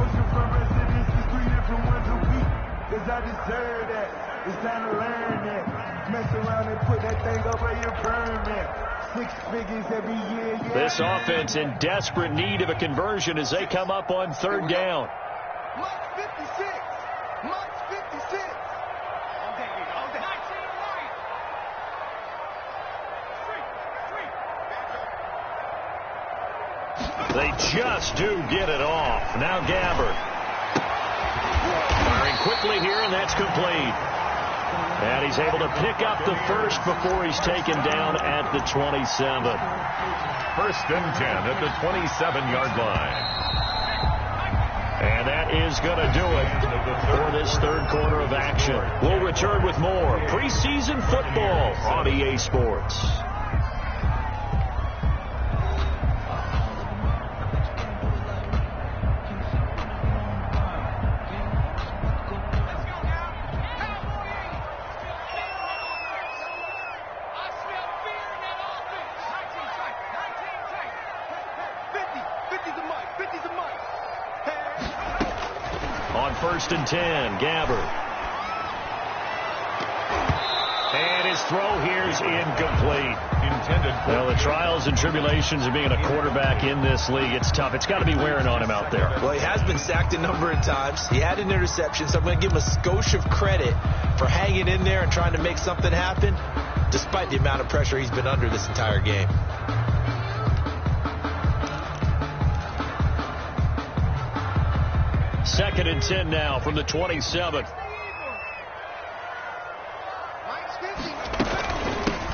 Speaker 6: Ocean from residences, 3 different ones a week. Cause I deserve that. It's time to learn that. Mess around and put that thing over your permit. 6 figures every year. Yeah.
Speaker 7: This offense in desperate need of a conversion as they come up on 3rd down.
Speaker 6: Mark 56. Mark 56.
Speaker 7: They just do get it off. Now Gabbard. Firing quickly here, and that's complete. And he's able to pick up the first before he's taken down at the 27.
Speaker 8: 1st and 10 at the 27-yard line.
Speaker 7: And that is going to do it for this 3rd quarter of action. We'll return with more preseason football on EA Sports. first and 10. Gabbard. And his throw here's incomplete. Well, the trials and tribulations of being a quarterback in this league, it's tough. It's got to be wearing on him out there.
Speaker 9: Well, he has been sacked a number of times. He had an interception, so I'm going to give him a skosh of credit for hanging in there and trying to make something happen, despite the amount of pressure he's been under this entire game.
Speaker 7: Second and 10 now from the 27th.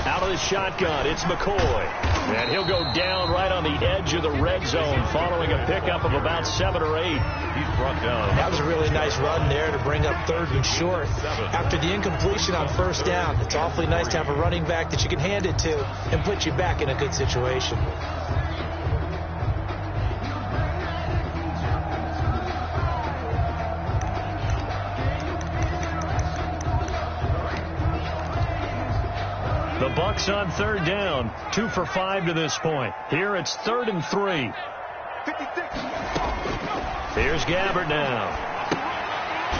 Speaker 7: Out of the shotgun, it's McCoy. And he'll go down right on the edge of the red zone following a pickup of about 7 or 8. He's brought down.
Speaker 9: That was a really nice run there to bring up third and short. After the incompletion on first down, it's awfully nice to have a running back that you can hand it to and put you back in a good situation.
Speaker 7: The Bucks on third down, 2 for 5 to this point. Here it's 3rd and 3. Here's Gabbard now.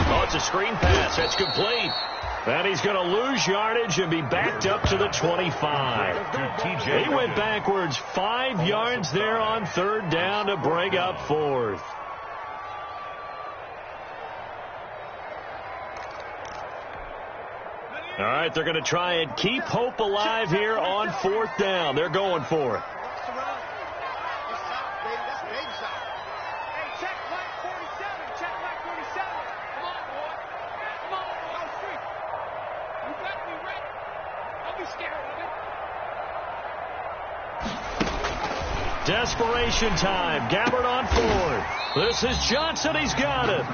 Speaker 7: Oh, it's a screen pass. That's complete. And he's going to lose yardage and be backed up to the 25. He went backwards 5 yards there on third down to bring up 4th. All right, they're going to try and keep hope alive here on 4th down. They're going for it. Desperation time. Gabbard on 4th. This is Johnson. He's got it.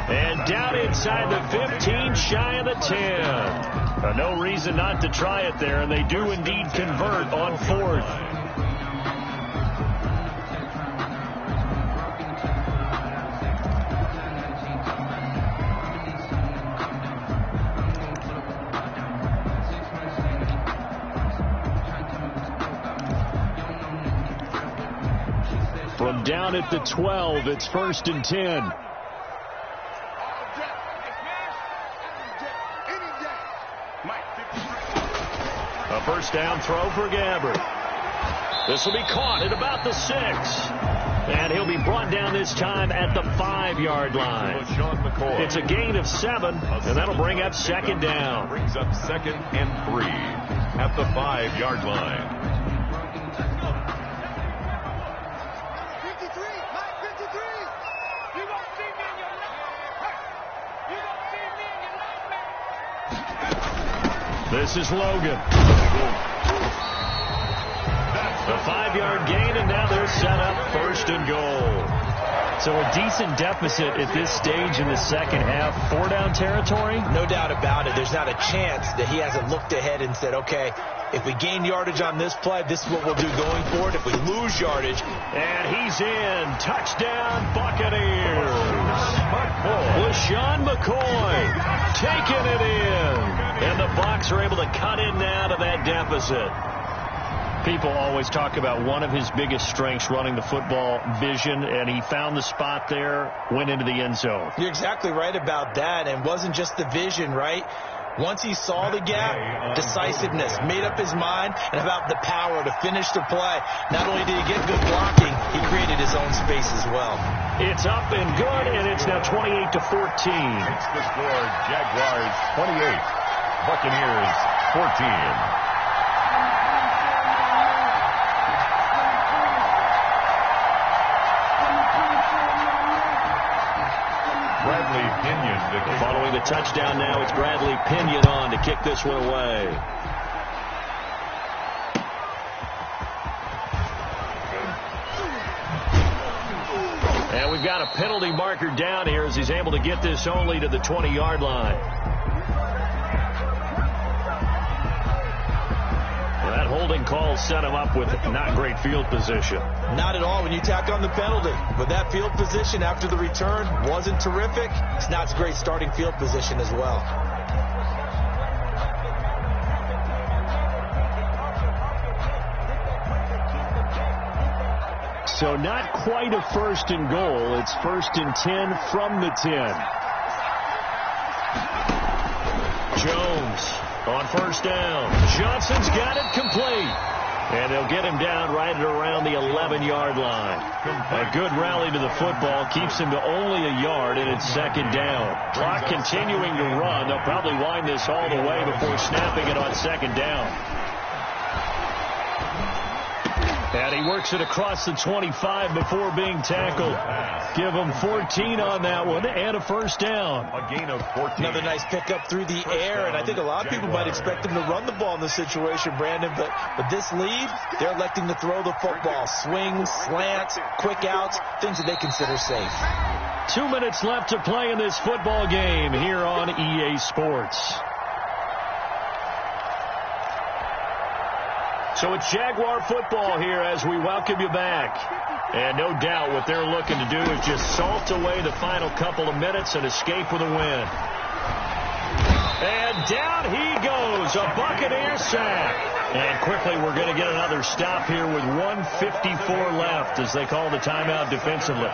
Speaker 7: And down inside the 15, shy of the 10. No reason not to try it there, and they do indeed convert on 4th. From down at the 12, it's 1st and 10. A first down throw for Gabbard. This will be caught at about the 6. And he'll be brought down this time at the 5-yard line. It's a gain of 7, and that'll bring up 2nd down.
Speaker 8: Brings up 2nd and 3 at the 5-yard line.
Speaker 7: This is Logan. A 5-yard gain, and now they're set up 1st and goal.
Speaker 11: So a decent deficit at this stage in the second half. 4-down territory?
Speaker 9: No doubt about it. There's not a chance that he hasn't looked ahead and said, okay, if we gain yardage on this play, this is what we'll do going forward. If we lose yardage.
Speaker 7: And he's in. Touchdown, Buccaneers. LaShawn McCoy taking it in. And the Bucs are able to cut in now to that deficit.
Speaker 11: People always talk about one of his biggest strengths, running the football, vision, and he found the spot there, went into the end zone.
Speaker 9: You're exactly right about that, and it wasn't just the vision, right? Once he saw the gap, decisiveness, made up his mind, and about the power to finish the play. Not only did he get good blocking, he created his own space as well.
Speaker 7: It's up and good, and it's now 28-14.
Speaker 8: It's the score, Jaguars 28, Buccaneers 14.
Speaker 7: Following the touchdown now, it's Bradley Pinion on to kick this one away. And we've got a penalty marker down here as he's able to get this only to the 20-yard line. That holding call set him up with not great field position.
Speaker 9: Not at all when you tack on the penalty. But that field position after the return wasn't terrific. It's not a great starting field position as well.
Speaker 7: So not quite a 1st and goal. It's 1st and 10 from the 10. Jones on first down. Johnson's got it complete. And they'll get him down right at around the 11-yard line. A good rally to the football keeps him to only a yard, and it's second down. Clock continuing to run. They'll probably wind this all the way before snapping it on second down. And he works it across the 25 before being tackled. Give him 14 on that one and a first down.
Speaker 8: A gain of 14.
Speaker 9: Another nice pickup through the air, and I think a lot of people might expect him to run the ball in this situation, Brandon, but with this lead, they're electing to throw the football. Swings, slants, quick outs, things that they consider safe.
Speaker 7: 2 minutes left to play in this football game here on EA Sports. So it's Jaguar football here as we welcome you back. And no doubt what they're looking to do is just salt away the final couple of minutes and escape with a win. And down he goes, a Buccaneer sack. And quickly we're going to get another stop here with 1:54 left as they call the timeout defensively.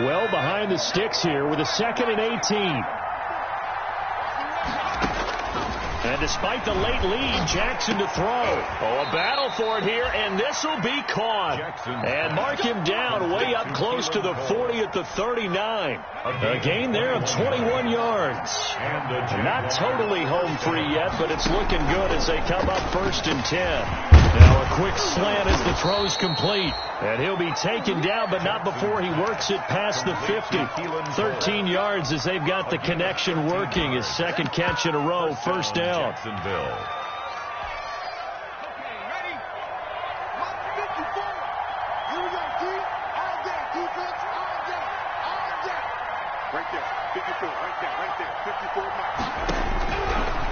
Speaker 7: Well behind the sticks here with a 2nd and 18. And despite the late lead, Jackson to throw. Oh, a battle for it here, and this will be caught. And mark him down way up close to the 40 at the 39. A gain there of 21 yards. Not totally home free yet, but it's looking good as they come up 1st and 10. Now a quick slant as the throw's complete. And he'll be taken down, but not before he works it past the 50. 13 yards as they've got the connection working. His second catch in a row, first down.
Speaker 8: Jacksonville.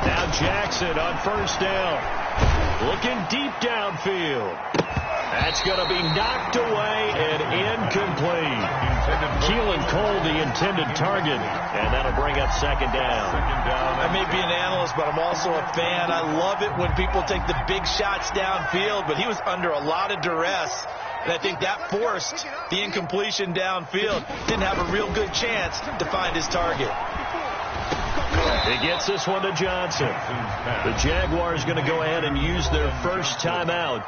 Speaker 7: Now Jackson on first down. Looking deep downfield. That's going to be knocked away and incomplete. Keelan Cole, the intended target, and that'll bring up second down.
Speaker 9: I may be an analyst, but I'm also a fan. I love it when people take the big shots downfield, but he was under a lot of duress, and I think that forced the incompletion downfield. Didn't have a real good chance to find his target.
Speaker 7: He gets this one to Johnson. The Jaguars going to go ahead and use their first timeout.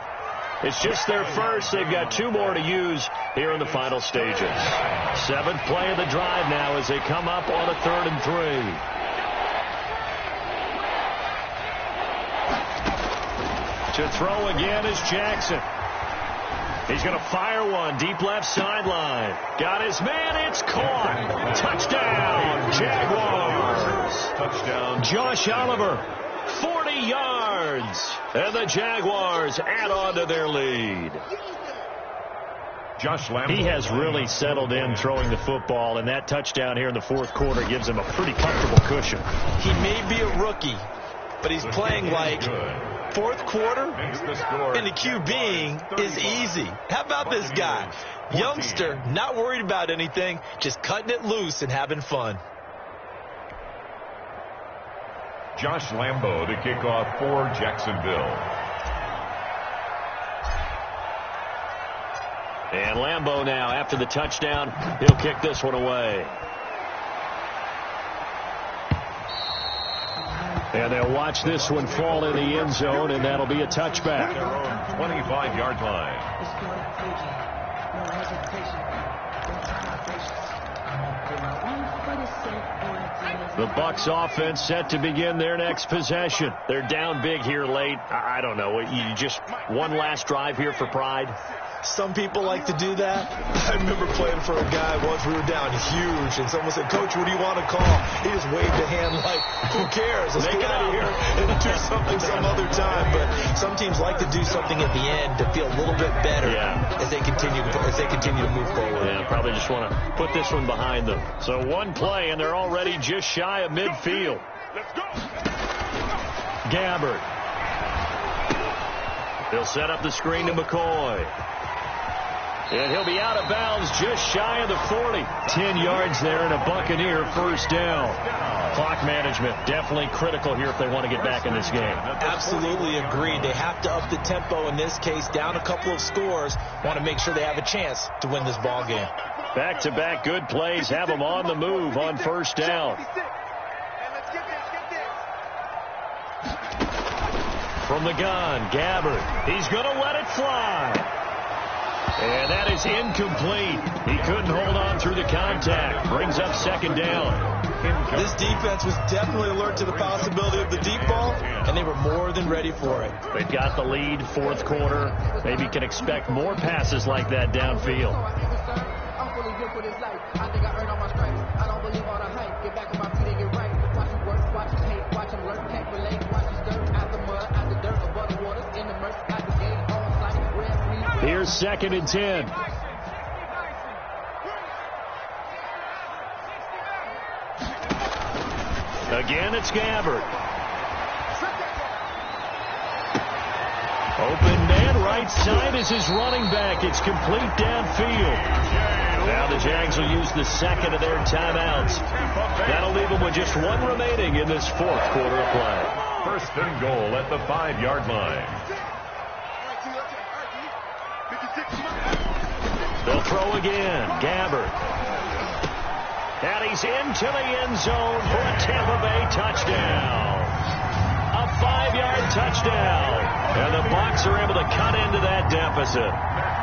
Speaker 7: It's just their first. They've got 2 more to use here in the final stages. 7th play of the drive now as they come up on a 3rd and 3. To throw again is Jackson. He's going to fire one deep left sideline. Got his man. It's caught. Touchdown, Jaguars.
Speaker 8: Touchdown.
Speaker 7: Josh Oliver, 40 yards. And the Jaguars add on to their lead.
Speaker 8: Josh Lambo.
Speaker 7: He has really settled in throwing the football, and that touchdown here in the 4th quarter gives him a pretty comfortable cushion.
Speaker 9: He may be a rookie, but he's playing like 4th quarter, and the QBing is easy. How about this guy? Youngster, not worried about anything, just cutting it loose and having fun.
Speaker 8: Josh Lambo, the kickoff for Jacksonville.
Speaker 7: And Lambo now, after the touchdown, he'll kick this one away. And they'll watch this one fall in the end zone, and that'll be a touchback.
Speaker 8: Their own 25-yard line.
Speaker 7: The Bucs offense set to begin their next possession. They're down big here late. I don't know. You just one last drive here for pride?
Speaker 9: Some people like to do that. I remember playing for a guy once. We were down huge, and someone said, "Coach, what do you want to call?" He just waved a hand like, "Who cares? Let's get out of here and do something some other time." But some teams like to do something at the end to feel a little bit better as they continue to move forward.
Speaker 7: Yeah, probably just want to put this one behind them. So one play, and they're already just shy of midfield.
Speaker 8: Let's go.
Speaker 7: Gabbard. He'll set up the screen to McCoy. And he'll be out of bounds just shy of the 40. 10 yards there and a Buccaneer first down. Clock management definitely critical here if they want to get back in this game.
Speaker 9: Absolutely agreed. They have to up the tempo in this case, down a couple of scores. Want to make sure they have a chance to win this ball game.
Speaker 7: Back-to-back good plays have them on the move on first down. From the gun, Gabbard. He's going to let it fly. And that is incomplete. He couldn't hold on through the contact. Brings up second down.
Speaker 9: This defense was definitely alert to the possibility of the deep ball, and they were more than ready for it.
Speaker 7: They've got the lead, fourth quarter. Maybe can expect more passes like that downfield. Here's 2nd and 10. Again, it's Gabbard. Open man, right side is his running back. It's complete downfield. Now the Jags will use the second of their timeouts. That'll leave them with just one remaining in this fourth quarter of play.
Speaker 8: 1st and goal at the 5-yard line.
Speaker 7: They'll throw again. Gabbard. And he's into the end zone for a Tampa Bay touchdown. A 5-yard touchdown. And the Bucs are able to cut into that deficit.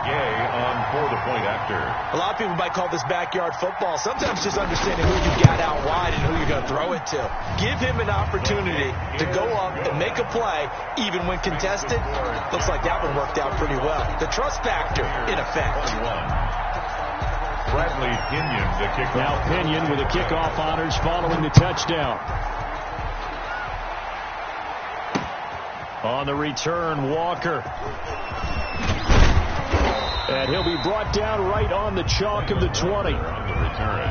Speaker 8: Gay on for the point after.
Speaker 9: A lot of people might call this backyard football. Sometimes just understanding who you got out wide and who you're going to throw it to. Give him an opportunity to go up and make a play, even when contested. Looks like that one worked out pretty well. The trust factor, in effect.
Speaker 8: Bradley Pinion, the kickoff.
Speaker 7: Now Pinion with the kickoff honors following the touchdown. On the return, Walker. And he'll be brought down right on the chalk of the 20.
Speaker 8: On the return,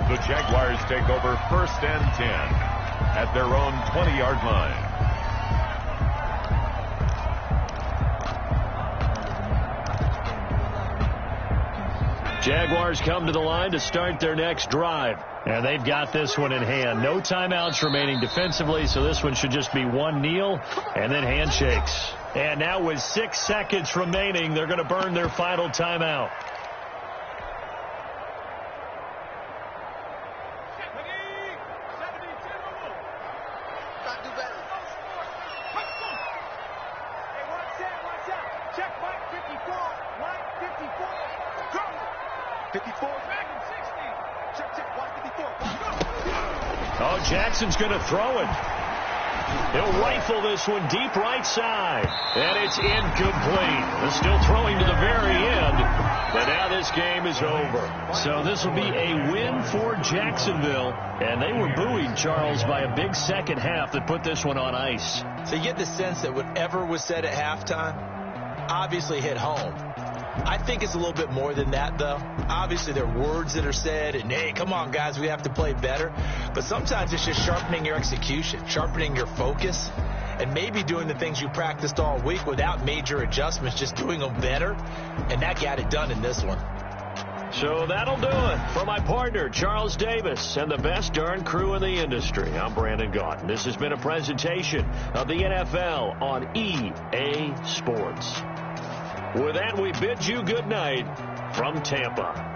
Speaker 8: the Jaguars take over 1st and 10 at their own 20-yard line.
Speaker 7: Jaguars come to the line to start their next drive. And they've got this one in hand. No timeouts remaining defensively, so this one should just be one kneel and then handshakes. And now with 6 seconds remaining, they're going to burn their final timeout. Oh, Jackson's going to throw it. He'll rifle this one deep right side. And it's incomplete. They're still throwing to the very end. But now this game is over. So this will be a win for Jacksonville. And they were buoyed, Charles, by a big second half that put this one on ice.
Speaker 9: So you get the sense that whatever was said at halftime obviously hit home. I think it's a little bit more than that, though. Obviously, there are words that are said, and, hey, come on, guys, we have to play better. But sometimes it's just sharpening your execution, sharpening your focus, and maybe doing the things you practiced all week without major adjustments, just doing them better. And that got it done in this one.
Speaker 7: So that'll do it for my partner, Charles Davis, and the best darn crew in the industry. I'm Brandon Gaudin. This has been a presentation of the NFL on EA Sports. With that, we bid you good night from Tampa.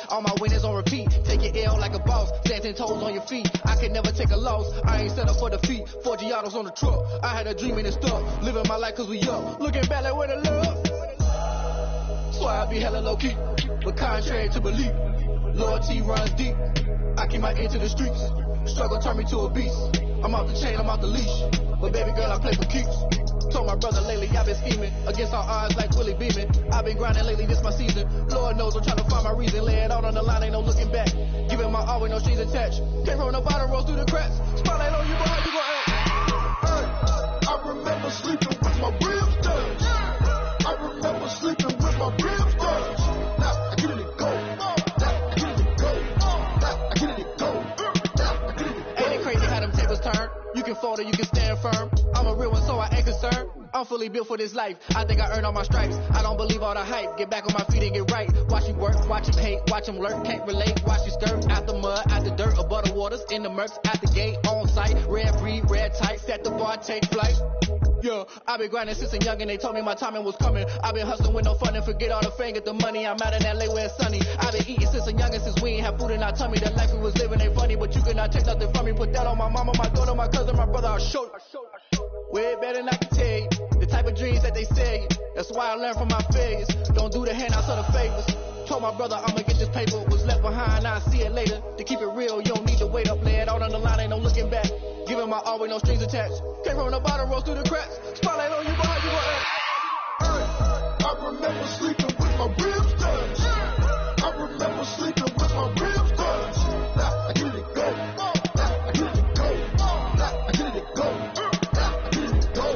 Speaker 12: All my winners on repeat. Take your L like a boss. Dancing toes on your feet. I can never take a loss. I ain't set up for defeat. 4 Giottos on the truck. I had a dream and it stuck. Living my life cause we up. Looking back like where the love. So I be hella low key. But contrary to belief, loyalty runs deep. I keep my ear to the streets. Struggle turned me to a beast. I'm off the chain, I'm off the leash. But baby girl, I play for keeps. Told my brother lately I've been scheming against all odds like Willie Beeman. I've been grinding lately, this my season. Lord knows I'm trying to find my reason. Lay it out on the line, ain't no looking back. Giving my all with no strings attached. Came from the bottom, rose through the cracks. Spotlight on you, but how you gon' act?
Speaker 6: I remember sleeping with my ribs touched. I remember sleeping with my ribs touched. Now I get it go. Now I get it go. Now I get it go. Now I get it go.
Speaker 12: Ain't it crazy how them tables turn? You can fold or you can stand firm. I'm a real one, so I ain't concerned. I'm fully built for this life. I think I earned all my stripes. I don't believe all the hype. Get back on my feet and get right. Watch you work, watch him hate, watch him lurk. Can't relate, watch you skirt. Out the mud, out the dirt, above the waters, in the murks, out the gate, on site. Red breed, red tight, set the bar, take flight. Yeah, I've been grinding since a young and they told me my timing was coming. I've been hustling with no fun and forget all the fame, get the money. I'm out in LA where it's sunny. I've been eating since a young and since we ain't have food in our tummy. The life we was living ain't funny, but you cannot take nothing from me. Put that on my mama, my daughter, my cousin, my brother, I'll show you. Way better than I can tell you. The type of dreams that they sell you. That's why I learned from my failures. Don't do the handouts or the favors. Told my brother I'ma get this paper. Was left behind, I'll see it later. To keep it real, you don't need to wait up. Lay it out on the line, ain't no looking back. Giving my all with no strings attached. Came from the bottom, rose through the cracks. Spotlight on you, but how you gon' act?
Speaker 6: I remember sleeping with my ribs touched. I remember sleeping with my ribs touched. Now I get it go. Now I get it go. Now I get it go. Now I get it go.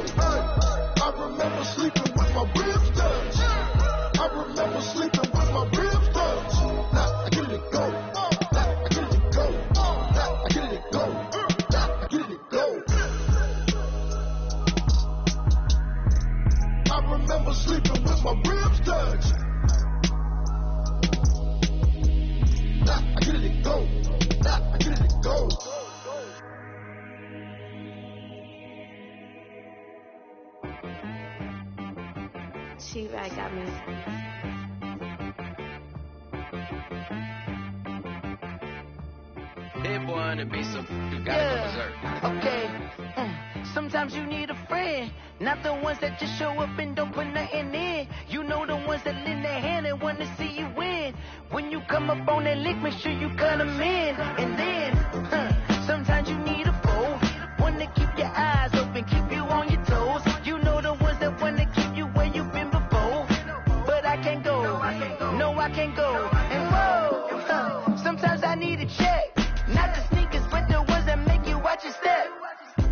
Speaker 6: I remember sleeping with my ribs touched. I remember sleeping with my ribs touched. Now I get it go. Now I get it go. Now I get it go. Now I get it go. I remember sleeping with my ribs touched. Now I get it go. Now I get it go.
Speaker 3: She-Rag got me.
Speaker 4: Dead boy on the beat, so you gotta go berserk.
Speaker 5: Okay. Sometimes you need a friend, not the ones that just show up and don't put nothing in. You know the ones that lend their hand and want to see you win. When you come up on that lick, make sure you cut them in. And then, sometimes you need a foe, one to keep your eyes open, keep you on your toes. You know the ones that want to keep you where you've been before. But I can't go, no I can't go. And whoa, sometimes I need a check. Not the sneakers, but the ones that make you watch your step.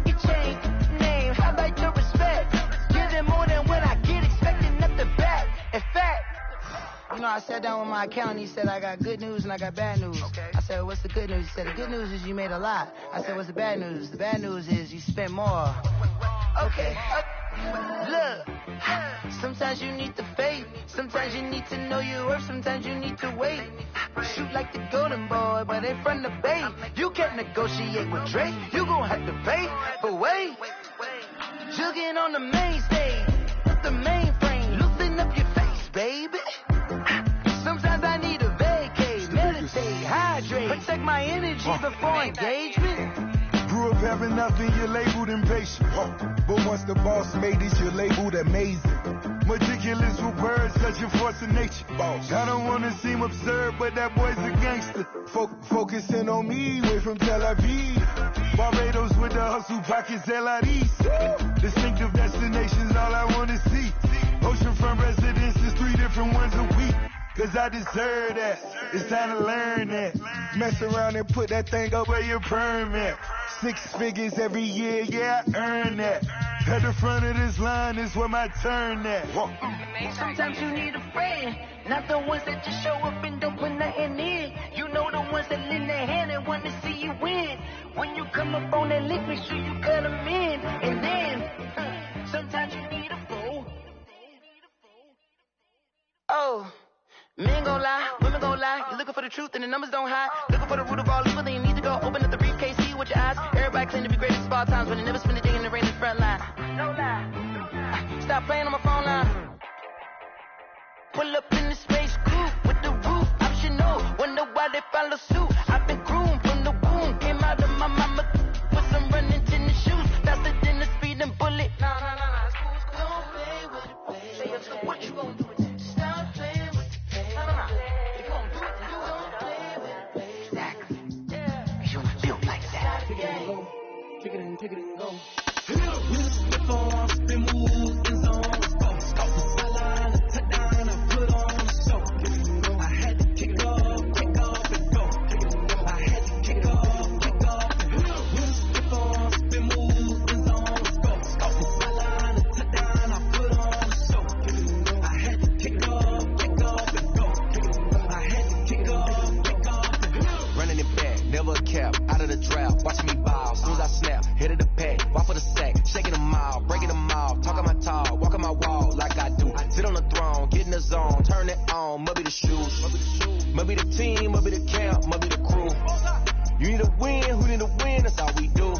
Speaker 5: You change name, how about your respect? Give them more than what I get, expecting nothing back. In fact, you know, I sat down with my accountant, he said I got good news and I got bad news. Okay. I said, what's the good news? He said, the good news is you made a lot. I said, what's the bad news? The bad news is you spent more. Okay. Look, sometimes you need the faith, sometimes you need to know your worth, sometimes you need to wait. Shoot like the golden boy, but in front of the bay. You can't negotiate with Drake, you gon' have to pay. But wait, jugging on the main stage, the mainframe, loosen up your face, baby. Sometimes I need a vacate, meditate, hydrate, protect my energy before engagement.
Speaker 6: Grew up having nothing, you're labeled impatient. But once the boss made it, you're labeled amazing. Meticulous with words, such a force of nature. I don't wanna seem absurd, but that boy's a gangster. Focusing on me, way from Tel Aviv. Barbados with the hustle pockets, LIDs. Distinctive destinations, all I wanna see. Oceanfront residences, 3 different ones a week. Cause I deserve that, it's time to learn that. Mess around and put that thing up where your permit. 6 figures every year, yeah, I earn that. At the front of this line is where my turn at.
Speaker 5: Sometimes you need a friend, not the ones that just show up and don't put nothing in. You know the ones that lend their hand and want to see you win. When you come up on that lick, make sure you cut them in. And then, sometimes you need a foe. Oh. Men gon' lie, women gon' lie. You're looking for the truth and the numbers don't hide. Looking for the root of all evil, then you need to go open up the briefcase, see with your eyes. Everybody claim to be great at small times, but they never spend a day in the rain in the front line. No lie. Stop playing on my phone line. Pull up in the space coupe with the roof optional. Wonder why they follow suit. I've been groomed from the womb, came out of my mama with some running tennis shoes, faster than the speeding bullet. Nah, it's cool. Don't play with it, baby. So what you gon' do with it? Stop playing with it. If you don't do it, then you don't play with it, baby. Exactly. Yeah. You built like that. Take it and go.
Speaker 2: We slip on, spin move.
Speaker 13: Might be the team, might be the camp, might be the crew. You need a win, who need a win, that's all we do.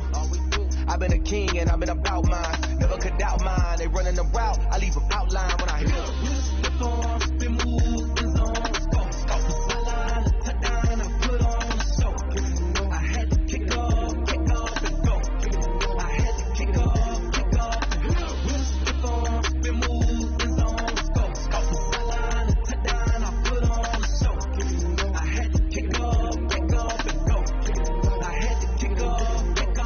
Speaker 13: I've been a king and I've been about mine. Never could doubt mine. They running the route, I leave them outline when I hit them. Spin move, is on, off the sideline, touchdown, I put on the show. I had to kick off and go. I had to kick off and go. Spin on, spin move, is on, off the sideline, touchdown, I put on the show. I had to kick off and go. I had to kick off and go.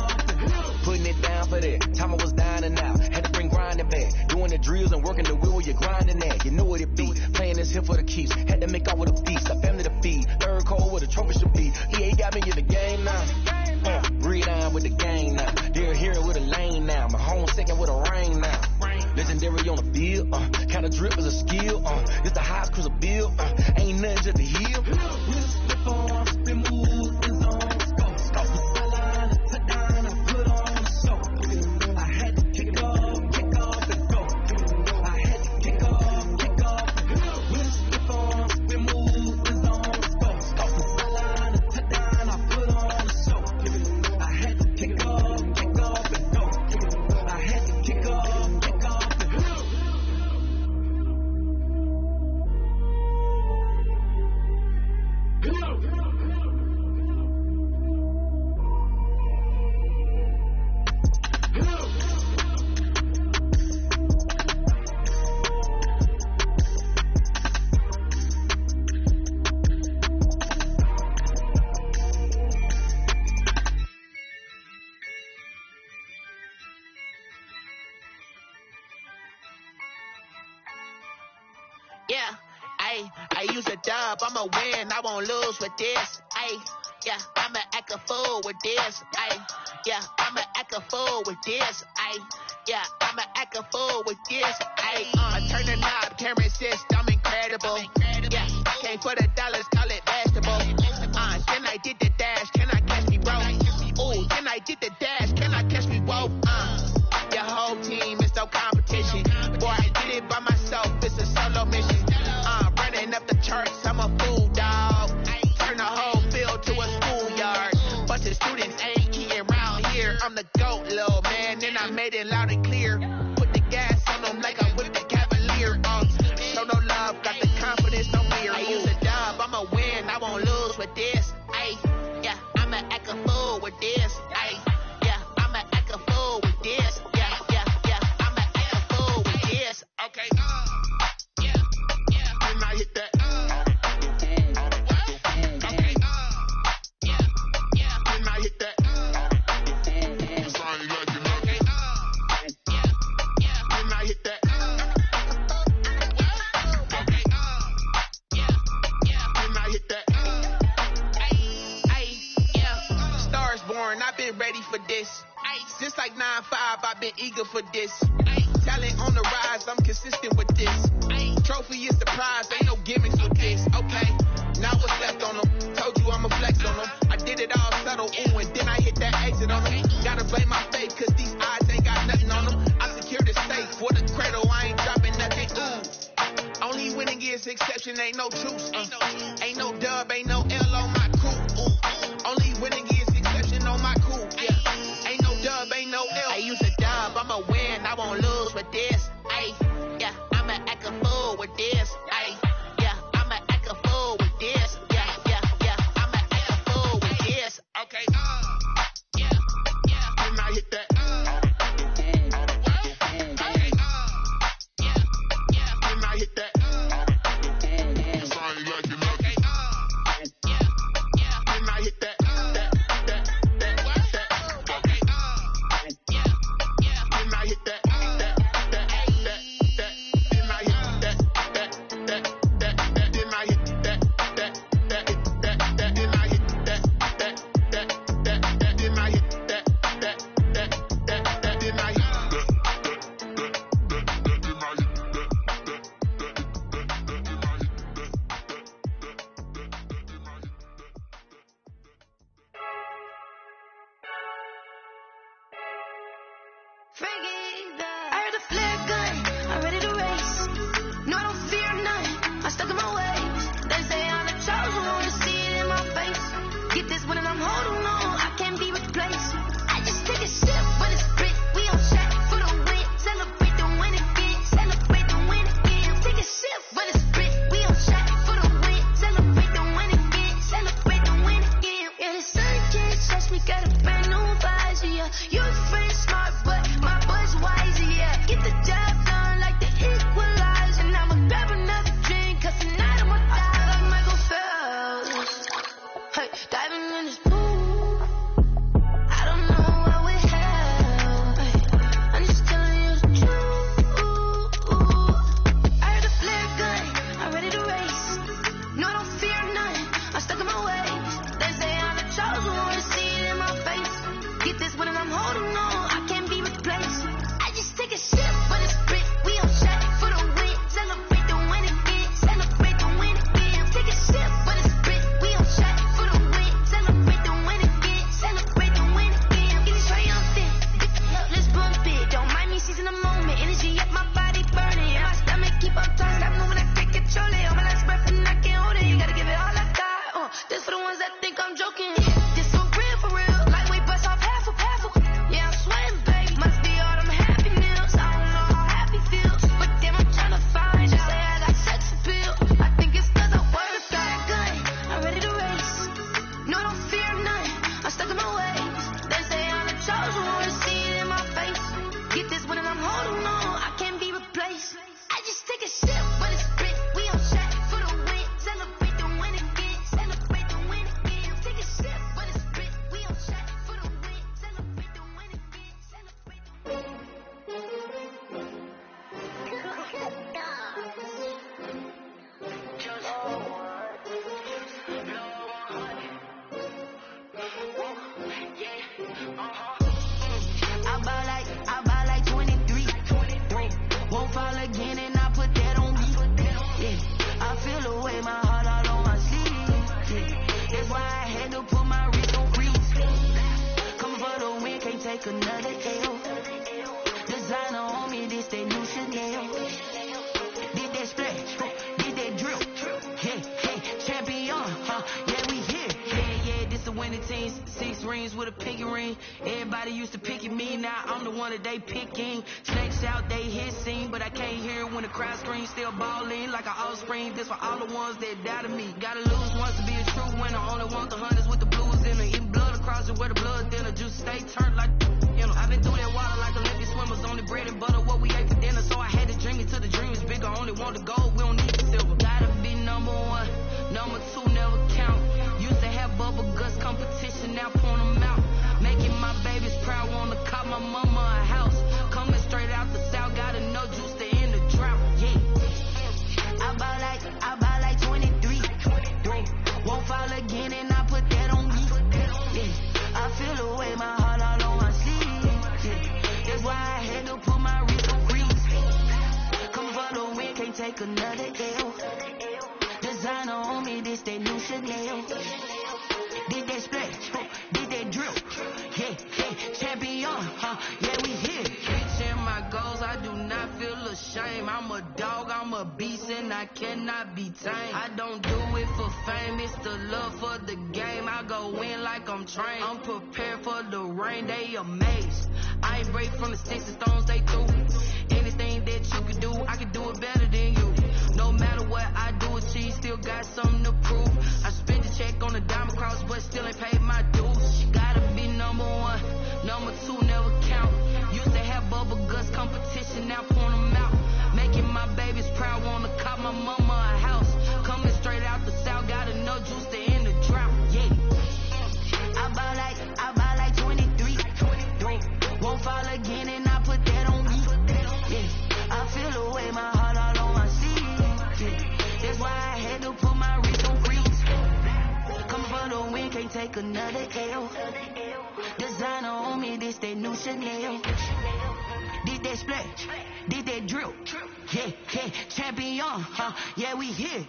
Speaker 13: Putting it down for that. Time I was down and out. Had to bring grinding back. Doing the drills and working the wheel, you're grinding that. You know what it be. Playing this here for the keeps. Had to make out with a feast. A family to feed. Third cold where the trophy should be. EA got me in the game now. Breathe on with the game now. They're here with a lane now. My home second with a rain now. Legendary on the field. Kind of drip is a skill. It's the highest cruiser bill. Ain't nothing just to heal. Slip on, spin move, is on. Off the sideline, touchdown, I put on the show. I had to kick off and go. I had to kick off and go. Slip on, spin move, is on. Off the sideline, touchdown, I put on the show. I had to kick off and go. I had to kick off and go.
Speaker 14: Yeah, I use a dub, I'ma win, I won't lose with this. Yeah, I'ma act a fool with this. Yeah, I'ma act a fool with this. Yeah, I'ma act a fool with this. I turn the knob, camera assist, I'm incredible. Yeah, came for the dollars, call it basketball. Then I did the dash, can I catch me, bro? Ooh, then I did the dash, can I catch me, whoa? Your whole team is no competition. Boy, I did it by myself, it's a solo mission. Running up the charts, I'm a fool, dog. Turn the whole field to a schoolyard. Bunch of students ain't eating round here. I'm the GOAT, little man, and I made it loud and clear. Put the gas on them like I whipped the Cavalier. Show no love, got the confidence, no fear. I use a dub, I'ma win, I won't lose with this. Yeah, I'ma act a fool with this. Yeah, I'ma act a fool with this. Yeah, I'ma act a fool with this. Okay, and I hit that. Okay, and I hit that. Cause I ain't like it, okay, and I hit that. Okay, and I hit that. Yeah, Stars born, I've been ready for this. Since like 9-5, I've been eager for this. Talent on the rise, I'm consistent with this. Trophy is the prize, ain't no gimmicks with this. Okay, now what's left on them? Told you I'ma flex on them. I did it all subtle, ooh, and then I hit that exit on them. Gotta blame my fate, cause these odds ain't got nothing on them. I secured the safe for the cradle, I ain't dropping nothing, ooh. Only winning is exception, ain't no truce. Ain't no dub, ain't no L on my crew, ooh. Only winning is exception on my crew, yeah. Ain't no dub, ain't no L. I use a dub, I'ma win, I won't lose with this. Yeah, I'ma act a fool with this. Yeah, I'ma act a fool with this. Yeah, I'ma act a fool with this. Okay, and I hit that. Okay, and I hit that. Cause I ain't like it, okay, and I hit that. Okay, and I hit that.
Speaker 3: I heard a flare gun, I'm ready to race. No, I don't fear none, I'm stuck in my ways. They say I'm the chosen one and I'm holding on. I can't be replaced. I just take a sip, but it's spit. We on shot for the win. Celebrate the win again. Celebrate the win again. Take a sip, but it's spit. We on shot for the win. Celebrate the win again. Celebrate the win again. Yeah, the sun can't touch me. Got a brand new visor. Yeah, your friend's smart, but my boy's wiser. Yeah, get the job done like the equalizer. And I'ma grab another drink, 'cause tonight I'ma die like Michael Phelps. Hey, diving in this pool. I don't know what we have. Hey, I'm just telling you the truth. I heard the flare gun. I'm ready to race. No, I don't fear nothing. I'm stuck in my ways. They say I'm the chosen one. See it in my face. Get this one and I'm holding on. I can't be replaced. I just take a sip, but it's spit. We on shot for the win. Celebrate the win again. Celebrate the win again. Take a sip, but it's spit. We on shot for the win. Celebrate the win again. Celebrate the win again. Get it triumphant. Let's bump it. Don't mind me seizing the moment. Energy up my body burning. And my stomach keep up talking. Stop moving, I can't control it. On my last breath and I can't hold it. You gotta give it all I got. This for the ones that think I'm joking. This for real, for real. Lightweight bust off half of. Yeah, I'm sweating, baby. Must be all them happy meals. I don't know how happy feels. But damn, I'm tryna find you. Say I got sex appeal. I think it's 'cause I work. Got a gun. I'm ready to race. No, I don't fear nothing. I'm stuck in my ways. They say I'm the chosen one. See it in my face. Get this one and I'm holding on. I can't be replaced. I just take a sip, but it's spit. We on shot for the win. Celebrate the win again. Celebrate the win again. Take a sip, but it's spit. We on shot for the win. Celebrate the win again. Celebrate the win. I buy like 23. Won't fall again and I put that on me. Yeah, I feel the way, my heart all on my sleeve. Yeah, that's why I had to put my wrist on freeze. Coming for the win, can't take another L. Designer on me, this that new Chanel. Did that splash, did that drill. Yeah, champion, yeah, we here. Yeah, this the winning team. 6 rings with a pinky ring. Everybody used to picking me, now I'm the one that they picking. Snakes out, they hit scene, but I can't hear it when the crowd screams. Still balling like an offspring. This for all the ones that doubted me. Gotta lose once to be a true winner. Only want the hunters with the blues in it. Eating blood across it where the blood thinner. Juice stay turned like, you know. I've been through that water like Olympic swimmers. Only bread and butter, what we ate for dinner. So I had to dream it till the dream is bigger. Only want the gold, we don't need the silver. Gotta be number one, number two never count. Used to have bubble guts competition, now point them out. Making my babies proud, wanna cop my mama a house. Coming straight out the south, gotta know juice to end the drought. Yeah, I buy like 23. Won't fall again and I put that on me. Yeah, I feel the way, my heart all on my sleeve. Yeah, that's why I had to put my wrist on freeze. Come for the win, can't take another L. Designer on me, this that new Chanel. Did that splash, did that drill. Yeah, champion, yeah, we here. Reaching my goals, I do not feel ashamed. I'm a dog, I'm a beast, and I cannot be tamed. I don't do it for fame, it's the love for the game. I go in like I'm trained. I'm prepared for the rain, they amazed. I ain't break from the sticks and stones they threw. Anything that you can do, I can do it better than you. No matter what I do, achieve, still got something to prove. I spent the check on the diamond cross, but still ain't paid my dues. Gotta be number one, number two never count. Used to have bubble guts competition, now point them out. Making my babies proud, wanna cop my mama a house. Coming straight out the south, gotta know juice to end the drought. Yeah, I buy like 23. Won't fall again and I put that on me. Yeah, I feel the way, my heart all on my sleeve. Yeah, that's why I had to put my wrist on freeze. Coming for the win, can't take another L. Designer on me, this that new Chanel. Did that splash, did that drill. Yeah, champion, yeah, we here.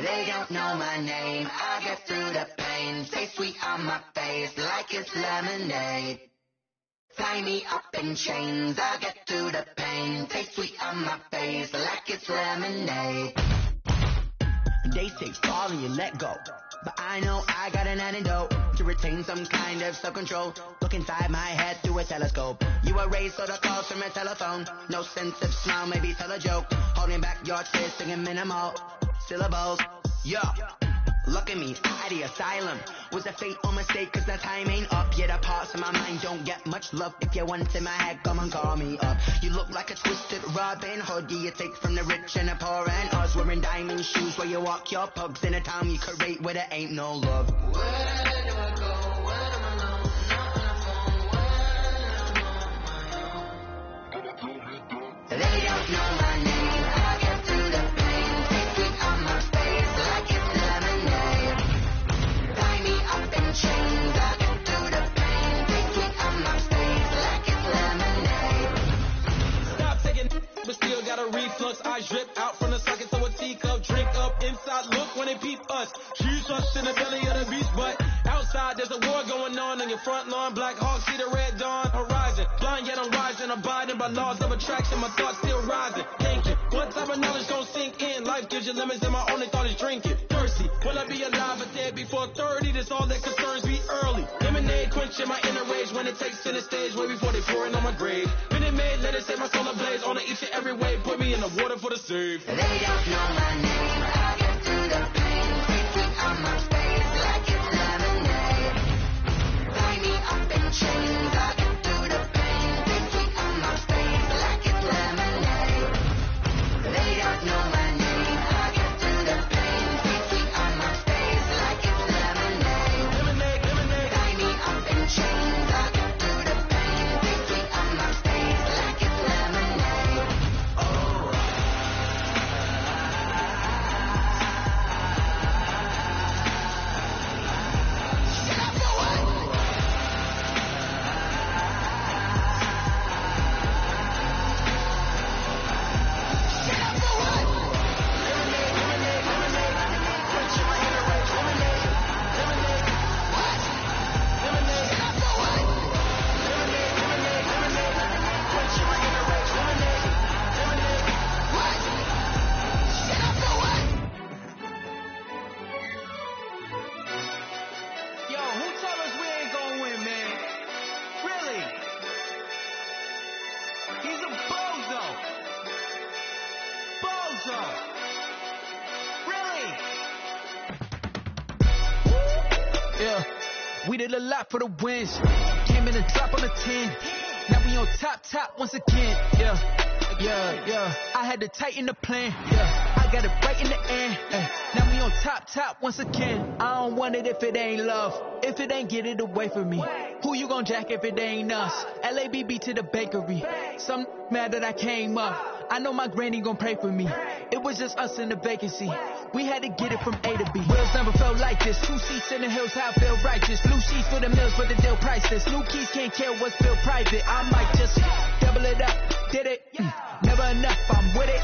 Speaker 5: They don't know my name. I get through the pain. Stay sweet on my face like it's lemonade. Tie me up in chains. I get through the pain. Stay sweet on my face like it's lemonade. They say fall and you let go, but I know I got an antidote to retain some kind of self-control. Look inside my head through a telescope. You erase all the calls from a telephone. No sense of smile, maybe tell a joke. Holding back your tears, singing minimal syllables. Yo, look at me, out the asylum. Was a fate or mistake, cause the time ain't up. Yet the parts of my mind don't get much love. If you want in my head, come and call me up. You look like a twisted Robin Hood. You take from the rich and the poor and us. Wearing diamond shoes where you walk your pugs. In a town you create where there ain't no love. Where do I go? When am I alone? Not on the phone, when I'm on my own. They don't know my name. I get through the pain. Take sweet on my face like it's lemonade. Tie me up in chains. I get through the pain. Take sweet on my face like it's lemonade.
Speaker 12: Stop taking, but still got a reflux. I drip out from the socket to a teacup. Drink up inside, look when they peep us. Shoes us in the belly of the beast, but outside there's a war going on your front lawn. Black Hawk see the red dawn horizon. Blind yet I'm rising, abiding by laws of attraction. My thoughts still rising. Thinking, what type of knowledge gon' sink in? Life gives you lemons and my only thought is drinking. Thirsty, will I be alive or dead before 30? That's all that concerns me early. Lemonade quenching my inner rage when it takes center stage way before they pouring on my grave. Minute Maid, let it set my soul ablaze. On each and every way, put me in the water for the save.
Speaker 5: They don't know my name. I get through the pain. Take sweet on my face like it's lemonade. Tie me up in chains. I get through the pain. Take sweet on my face like it's lemonade. They don't know my name. I get through the pain. Take sweet on my face like it's lemonade.
Speaker 12: Lemonade, lemonade.
Speaker 5: Tie me up in chains. I get through the pain. Take sweet on my face like it's lemonade. Oh.
Speaker 12: Yo, who told us we ain't gonna win, man? Really? He's a bozo. Bozo. Really? Yeah, we did a lot for the wins. Came in and drop on the 10. Now we on top once again. Yeah. I had to tighten the plan. Yeah, I got it right in the end. Now we on top once again. I don't want it if it ain't love. If it ain't, get it away from me. Who you gon' jack if it ain't us? LABB to the bakery. Some mad that I came up. I know my granny gon' pray for me. It was just us in the vacancy. We had to get it from A to B. Wheels never felt like this. 2 seats in the hills, how I feel righteous. Blue sheets for the mills, but the deal priceless. New keys can't care what's still private. I might just double it up. Did it? Never enough, I'm with it.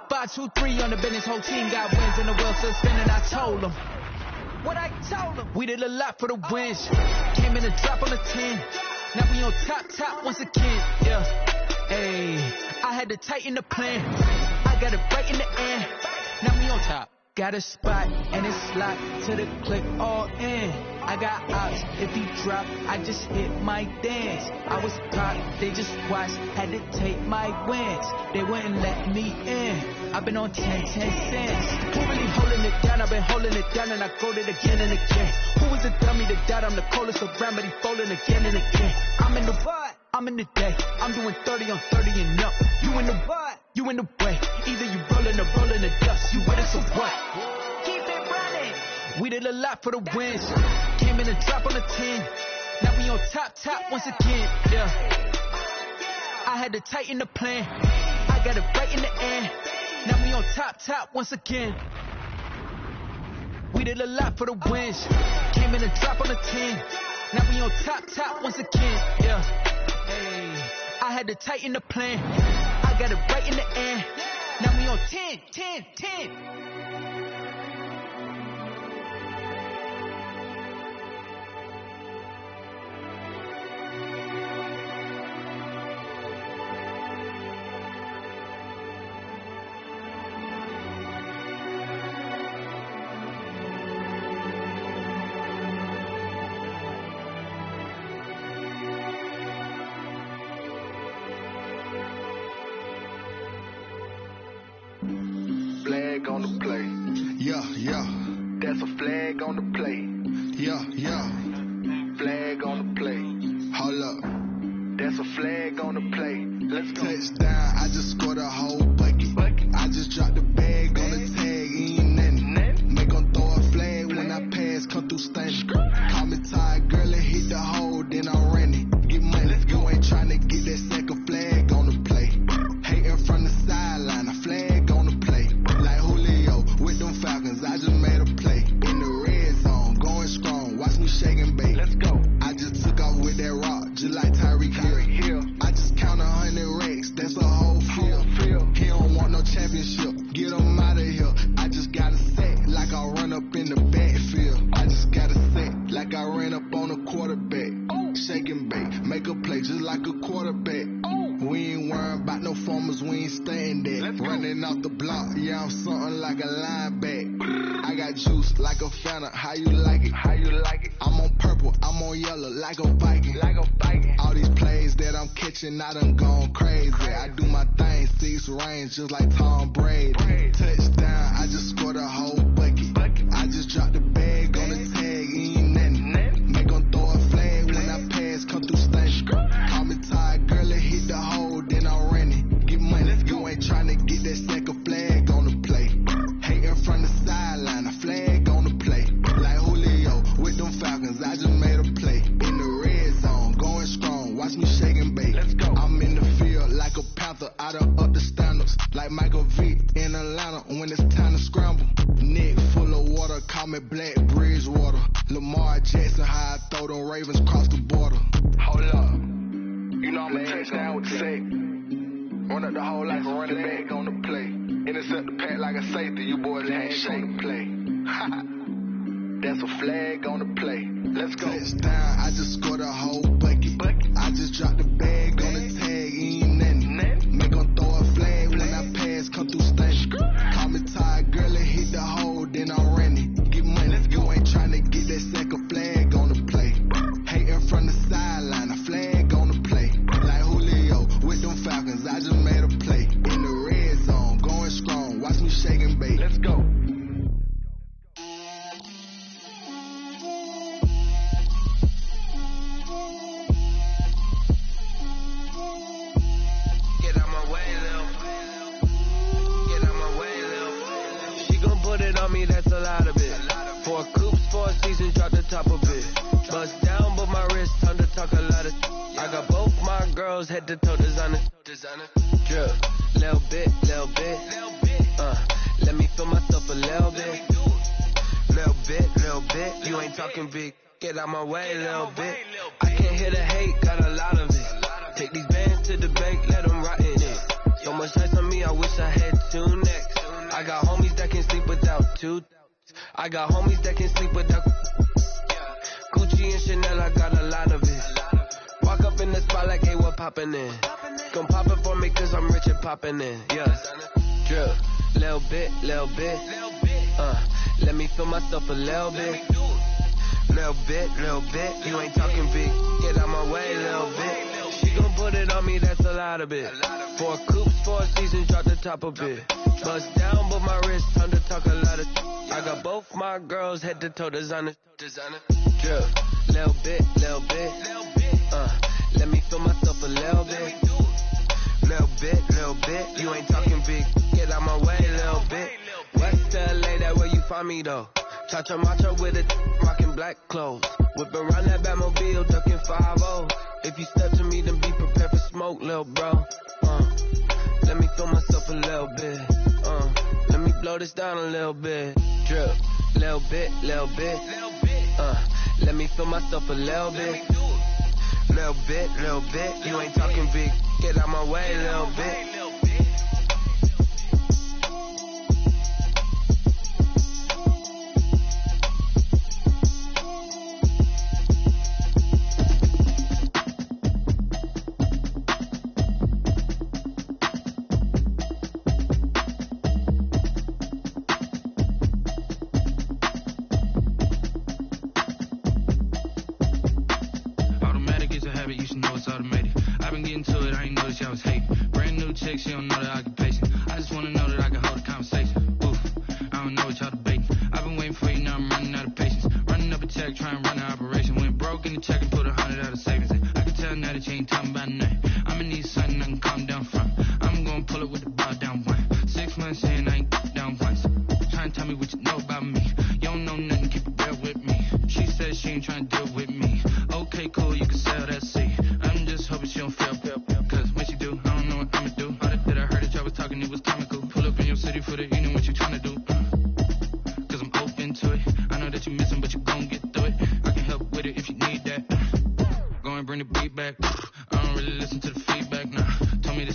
Speaker 12: 5, 2, 3 on the business. Whole team got wins and the wheels still spinning. I told them what I told them. We did a lot for the wins. Came in and drop on the 10. Now we on top once again. Yeah. Hey, I had to tighten the plan. I got it right in the end. Now we on top. Got a spot and it's locked to the click all in. I got ops, if he drop, I just hit my dance. I was caught, they just watched, had to take my wins. They wouldn't let me in. I've been on 10 cents. Who really holding it down? I've been holding it down and I go it again and again. Who was a dummy that died? I'm the coldest around, but he folding again and again. I'm in the what? I'm in the day. I'm doing 30 on 30 and up. You in the what? You in the way. Either you rolling or rolling the dust. You with us or what? Keep it running. We did a lot for the wins. Came in and drop on the 10. Now we on top once again. Yeah. I had to tighten the plan. I got it right in the end. Now we on top once again. We did a lot for the wins. Came in and drop on the 10. Now we on top once again. Yeah. Hey, I had to tighten the plan. I got it right in the end. Now we on 10.
Speaker 6: yeah.
Speaker 15: That's a flag on the play.
Speaker 6: Yeah, yeah.
Speaker 15: Flag on the play.
Speaker 6: Hold up.
Speaker 15: That's a flag on the play. Let's go.
Speaker 6: Touchdown, I just scored a whole bucket. I just dropped the bag on the tag, ain't nothing. Make 'em throw a flag when I pass, come through stunning. Call me tired, girl, and hit the hole, then I ran it. Get money, you ain't tryna get that second flag on the play. Hating from the sideline, a flag on the play. Like Julio with them Falcons, I just made a play. In the red zone, going strong, watch me shake and bake.
Speaker 15: Let's go.
Speaker 6: I just took off with that rock, just like Tyreek Hill. I just count 100 racks, that's a whole field. He don't want no championship, get him out of here. I just got a set, like I run up in the backfield. I just got a set, like I ran up on a quarterback. Shake and bake, make a play just like a quarterback. We ain't worrying about no formers, we ain't staying there. Running off the block, yeah, I'm something like a linebacker. I got juice like a Fanta, how you like it?
Speaker 15: How you like it?
Speaker 6: I'm on purple, I'm on yellow, like a Viking.
Speaker 15: Like a Viking.
Speaker 6: All these plays that I'm catching, I done gone crazy. I do my thing, 6 range, just like Tom Brady. Touchdown, I just scored a whole bucket. I just dropped the bag on the tag, ain't nothing. Make 'em throw a flag when I pass, come through stunning. Call me tired, girl, and hit the hole, then I ran it. Get money, you ain't tryna get that second flag on the play. Hating from the sideline, a flag on the play. Like Julio with them Falcons, I just made a play. In the red zone, going strong, watch me shake and bake.
Speaker 15: Let's go.
Speaker 6: I'm in the field like a Panther, I done up the standards. Like Michael Vick in Atlanta when it's time to scramble. Neck full of water, call me Black Bridgewater. Lamar Jackson, how I throw them Ravens cross the border.
Speaker 15: Hold up. You know I'm a touchdown with the sack. Run up the whole like a running back on the play. Intercept the pack like a safety. You boys ain't shake the play. That's a flag on the play. Let's go.
Speaker 6: Touchdown, I just scored a whole bucket. I just dropped the bag on the tag, ain't nothing. Make 'em throw a flag when I pass, come through stunning. Call me tired, girl, and hit the hole, then I ran it. Get money, you ain't tryna get that second flag on the play. Hating from the sideline, a flag on the play. Like Julio with them Falcons, I just made a play. In the red zone, going strong, watch me shake and bake.
Speaker 15: Let's go.
Speaker 13: Me, that's a lot of it. 4 coops, 4 seasons, drop the top of it. Bust down, but my wrist, time to talk a lot of. I got both my girls head to toe designer. Drip, little bit. Let me feel myself a little bit. Little bit. You ain't talking big. Get out my way, little bit. I can't hear the hate, got a lot of it. Take these bands to the bank, let them rot in it. So much ice on me, I wish I had 2 necks. I got homies that can sleep without 2. I got homies that can sleep without Gucci and Chanel, I got a lot of it. Walk up in the spot like, hey, what poppin' in? Gon' pop it for me cause I'm rich and poppin' in. Yeah. Drip, little bit. Let me feel myself a little bit. Little bit. You ain't talking big. Get out my way, little bit. She gon' put it on me, that's a lot of it. 4 coops, 4 seasons, drop the top of it. Bust down, but my wrist, time to talk a lot of. I got both my girls head to toe designer. Drip, little bit. Let me feel myself a little bit. Little bit. You ain't talking big. Get out my way, little bit. West LA, that where you find me though. Cha-cha macha with it, rocking black clothes. Whip around that Batmobile, ducking 5-0. If you step to me, then be prepared for smoke, little bro. Let me feel myself a little bit. Let me blow this down a little bit. Drip, little bit. Let me feel myself a little bit. Little bit. You ain't talking big. Get out my way, little bit.
Speaker 16: She don't know that occupation. I just wanna know that I can hold a conversation. Oof, I don't know what y'all debating.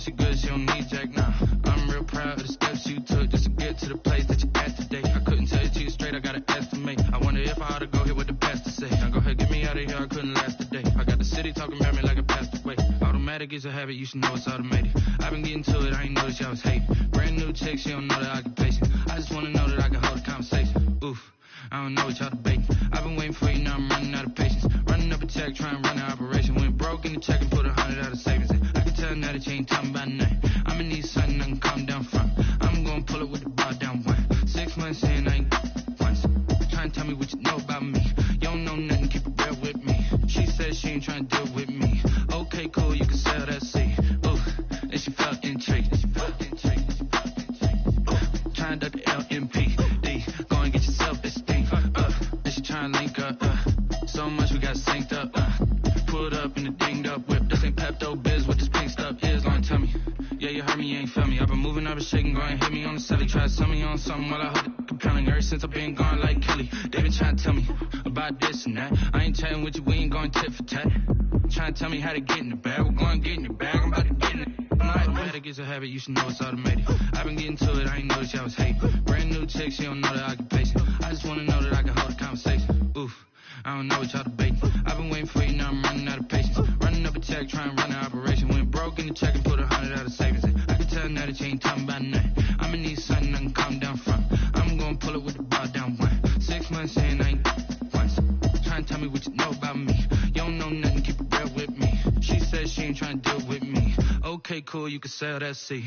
Speaker 16: she good, she don't need Jack now. I'm real proud of the steps you took just to get to the place that you're at today. I couldn't tell you to you straight, I gotta estimate. I wonder if I ought to go here with the pastor say. Now go ahead, get me out of here, I couldn't last a day. I got the city talking about me like I passed away. Automatic is a habit, you should know it's automated. I've been getting to it, I ain't noticed y'all was hating. Brand new chick, she don't know the occupation. I just wanna know that I can hold a conversation. Oof, I don't know what y'all debating. I've been waiting for you, now I'm running out of patience. Running up a check, trying to run an operation. Went broke in the check and put 100 out of savings in. I can tell now that you ain't talking about nothing. I'ma need something I can calm down from. I'm gonna pull it with the bar down one. 6 months in, I ain't once. Trying to tell me what you know about me. You don't know nothing, keep it real with me. She said she ain't trying to deal with me. Okay, cool, you can sell that seed. Ooh, and she felt intrigued. Trying to duck the LMPD. Go and get your self-esteem. And she trying to link up. So much we got synced up. Pulled up in the dinged up whip. This ain't Pepto-Biz, what this pink stuff is. Gonna tell me. Yeah, you heard me, you ain't felt me. I've been moving, I've been shaking, go and hit me on the celly. Try to sell me on something while I hold it compelling. Ever since I've been gone like Kelly. They been trying to tell me about this and that. I ain't chatting with you, we ain't going tit for tat. Trying to tell me how to get in the bag. We're going to get in the bag, I'm about to get in it. Automatic is a habit, you should know it's automated. I've been getting to it, I ain't noticed y'all was hating. Brand new chick, she don't know the occupation. I just wanna know that I can hold a conversation. Oof, I don't know what y'all debating. I've been waiting for you, now I'm running out of patience. Running up a check, trying to run an operation. Went broke in the check and put 100 out of savings in. I can tell now that you ain't talking about nothing. I'ma need something I can calm down from. I'm gonna pull it with the bar down one. 6 months in, I ain't once. Trying to tell me what you know about me. You don't know nothing, keep it real with me. She said she ain't trying to deal with me. Okay, cool, you can sell that seed.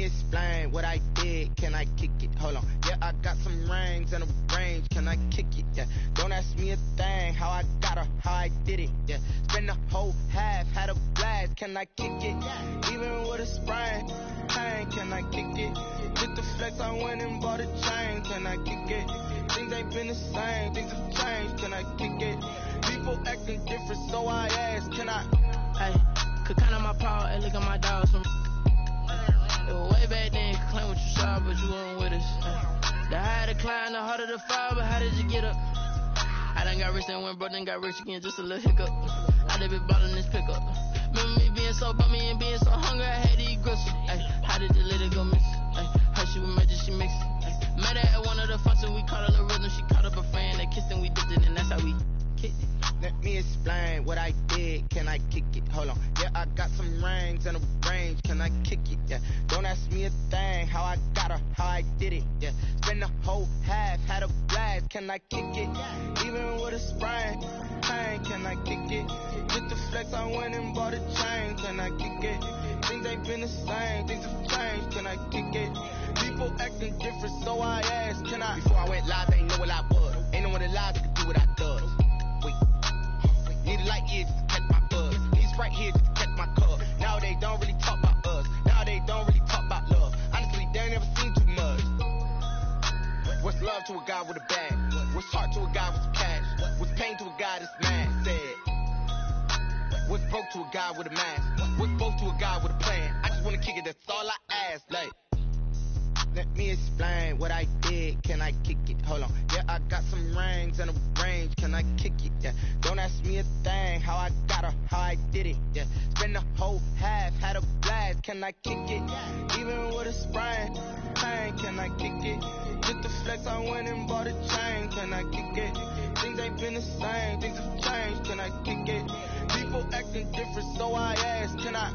Speaker 2: explain what I did. Can I kick it? Hold on. Yeah, I got some rings and a range. Can I kick it? Yeah. Don't ask me a thing. How I got her, how I did it. Yeah. Spend the whole half, had a blast. Can I kick it? Even with a sprain. Pain, can I kick it? With the flex, I went and bought a chain. Can I kick it? Things ain't been the same. Things have changed. Can I kick it? People acting different, so I ask. Can I?
Speaker 12: Hey, could count on my power and look at my dogs from. Way back then, you could claim what you saw, but you weren't with us. The higher the climb, the harder the fall, but how did you get up? I done got rich and went broke, then got rich again, just a little hiccup. I done been ballin' this pickup. Remember me being so bummy and being so hungry, I had to eat gristle. Ay, how did you let it go miss?
Speaker 13: how I did it, yeah. Spend the whole half, had a blast, can I kick it? Even with a sprain, pain, can I kick it? Get the flex, I went and bought a chain, can I kick it? Things ain't been the same, things have changed, can I kick it? People acting different, so I asked, can I? Before I went live, they ain't know what I was. Ain't no one alive that could do what I does. Wait, need a light year just to catch my buzz. Need Sprite here just to catch my cup. Now they don't really talk about us. Now they don't really talk about love. Honestly, they ain't never seen too much. What's love to a guy with a bag? What's heart to a guy with some cash? What's pain to a guy that's mad? Said. What's broke to a guy with a mask? What's both to a guy with a plan? I just wanna kick it, that's all I ask. Like, let me explain what I did. Can I kick it? Hold on. Yeah, I got some rings and a range. Can I kick it? Yeah. Don't ask me a thing. How I got her, how I did it. Yeah. Spend the whole half, had a blast. Can I kick it? Even with a sprain, pain. Can I kick it? Get the flex, I went and bought a chain. Can I kick it? Things ain't been the same. Things have changed. Can I kick it? People acting different, so I asked, can I?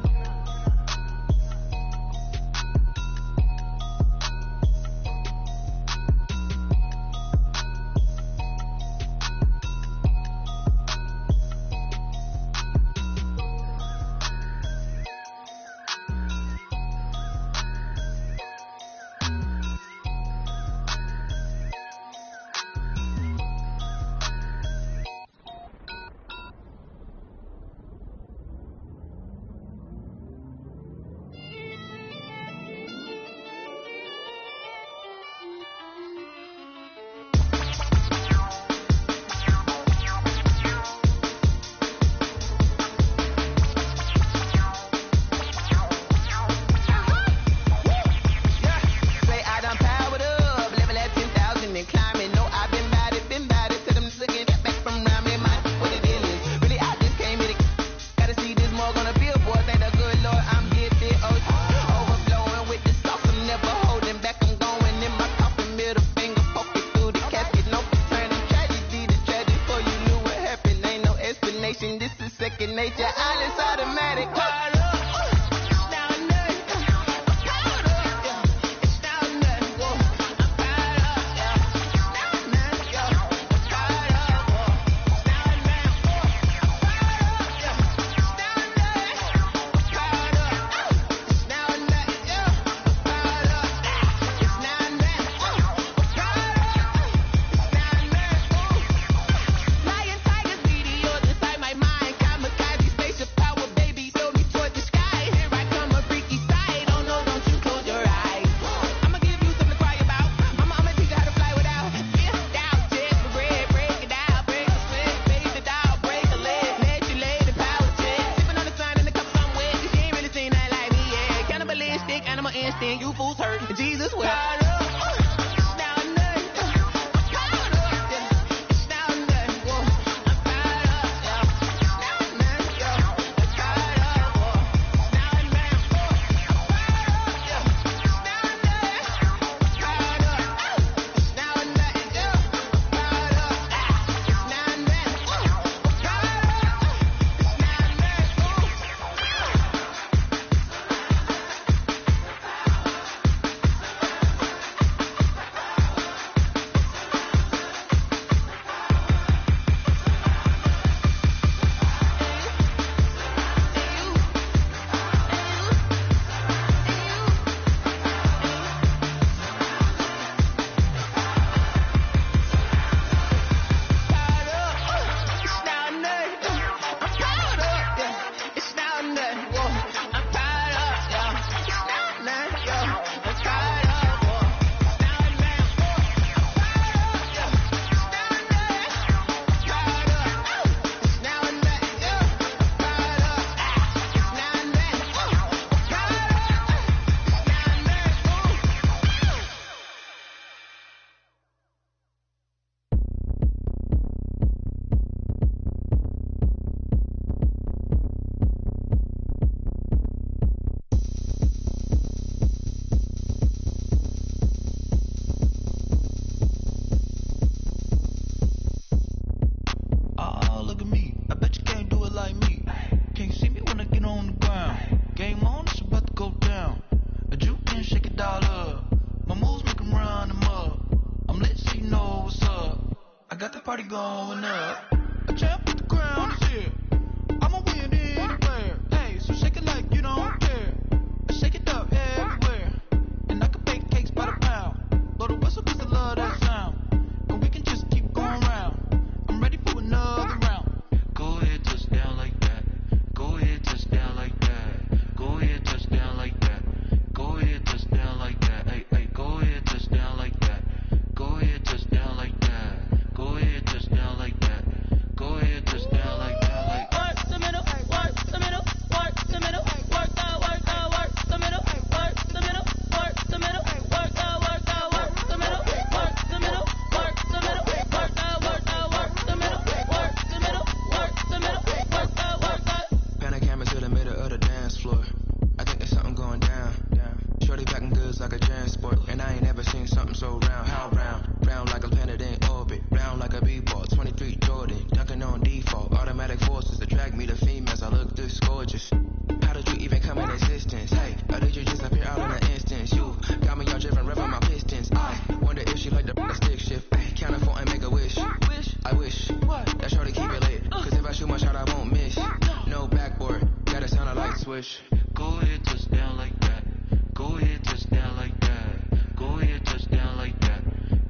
Speaker 2: party going up. A champ with the crown is here. I'ma win anywhere. Hey, so shake it like you don't care. Shake it up everywhere. And I can bake cakes by the pound. Blow the whistle 'cause I love that sound. And we can just keep going round. I'm ready for another round.
Speaker 16: Go ahead, touch down like that. Go ahead, touch down like that. Go ahead, touch down like that. Go ahead, touch down like that. Hey, hey, go ahead, touch down like that. Go ahead, touch down like that. Go ahead, touch down like that. Go ahead, touch down like that. Like
Speaker 2: work the middle, work the middle, work the middle, work the middle, work the middle, work the middle, work the middle, work the middle, work the middle, work the middle, work the middle, work the middle, work the.
Speaker 12: Pan a camera to the middle of the dance floor. I think there's something going down. Shorty packing goods like a transport, and I ain't never seen something so round. How round? Round like a planet in orbit, round like a b-ball. 23 Jordan, dunking on default. Automatic forces attract me to females. I look this gorgeous. How did you even come in existence? Hey, or did you just appear out in an instance? You got me all driven, revving my pistons. I wonder if she like the stick shift. Hey, count it 4 and make a wish. I wish that shorty keep it lit, 'cause if I shoot my shot, I won't miss. No backboard, gotta sound a light switch.
Speaker 16: go ahead, touch down like that. Go ahead, touch down like that. Go ahead, touch down like that.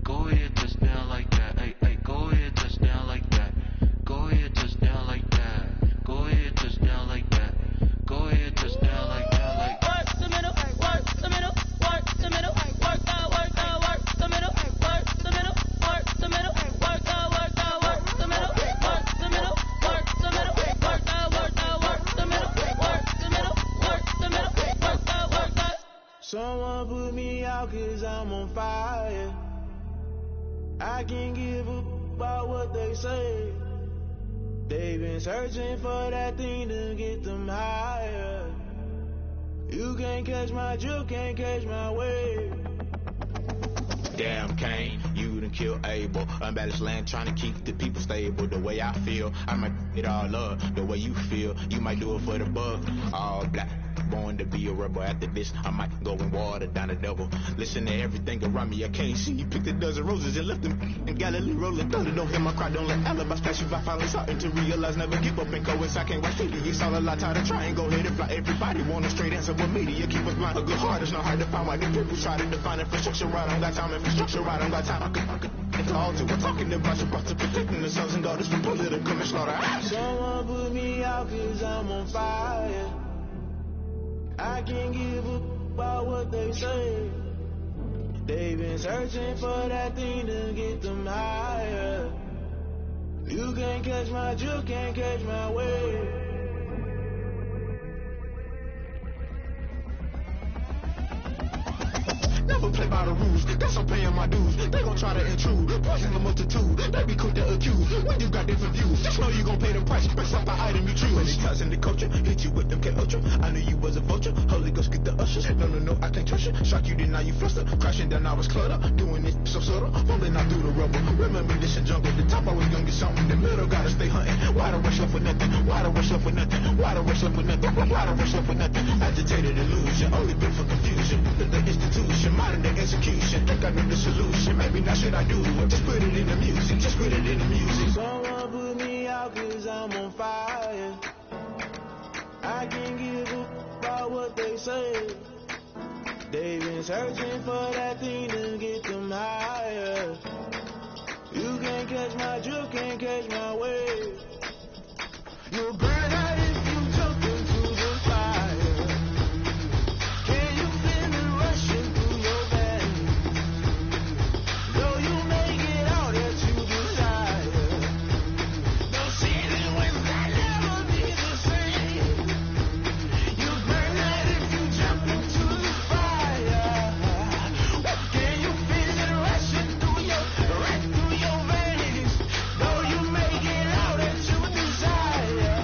Speaker 16: Go ahead, touch down like that. Hey, hey, go ahead, touch down like that. Go ahead, touch down like that. Go ahead, touch down like that. Go ahead, touch down like that. Like
Speaker 2: work the middle, work the middle, work the middle, work the middle, work the middle, work the middle, work the middle, work the middle, work the middle, work the middle, work the middle, work the middle, work the. Someone put me out 'cause I'm on fire. I can't give up about what they say. They've been searching for that thing to get them higher. You can't catch my drift, can't catch my wave.
Speaker 1: Damn Kane, you done killed Abel. Unbalanced land trying to keep the people stable. The way I feel, I might it all up. The way you feel, you might do it for the buck. All black, born to be a rebel. After this, I might go and water down the devil. Listen to everything around me, I can't see. You picked a dozen roses and left them in Galilee rolling thunder. Don't hear my cry, don't let alibis pass you by. Finally starting to realize, never give up and coincide. Can't watch TV, it's all a lot. Tired of trying, go ahead and fly. Everybody want a straight answer with media. Keep us blind, a good heart is not hard to find. Why the people try to define infrastructure right? I don't got time, infrastructure right, I don't got time. I could it's all to. We're talking about your to protecting the sons and daughters from political and slaughter.
Speaker 2: Someone put me out 'cause I'm on fire. I can't give up about what they say. They've been searching for that thing to get them higher. You can't catch my drift, can't catch my wave.
Speaker 1: Never play by the rules, guess I'm paying my dues. They gon' try to intrude, poison the multitude. They be quick to accuse when you got different views. Just know you gon' pay the price, based off the item you choose. Many times in the culture, hit you with them K-Ultra. I knew you was a vulture, Holy Ghost get the ushers. No, I can't trust you. Shock you, then now you fluster. Crashing down, I was cluttered. Doing it so subtle, rolling out through the rubble. Remember this in jungle, the top I was gonna get something. The middle gotta stay hunting. Why the rush up for nothing? Why the rush up for nothing? Why the rush up for nothing? Why the rush up for nothing? Agitated illusion, only built for confusion. The institution, modern day execution. Think I knew the solution. Maybe now should I do it? Just put it in the music. Just put it in the music.
Speaker 2: Someone put me out 'cause I'm on fire. I can't give up about what they say. They've been searching for that thing to get them higher. You can't catch my drift, can't catch my wave. You'll burn out if you jump into the fire. Can you feel it rushing through your veins? Though you make it all that you desire. No ceiling will never be the same. You'll burn out if you jump into the fire. Can you feel it rushing through your veins? Though you make it all that you desire.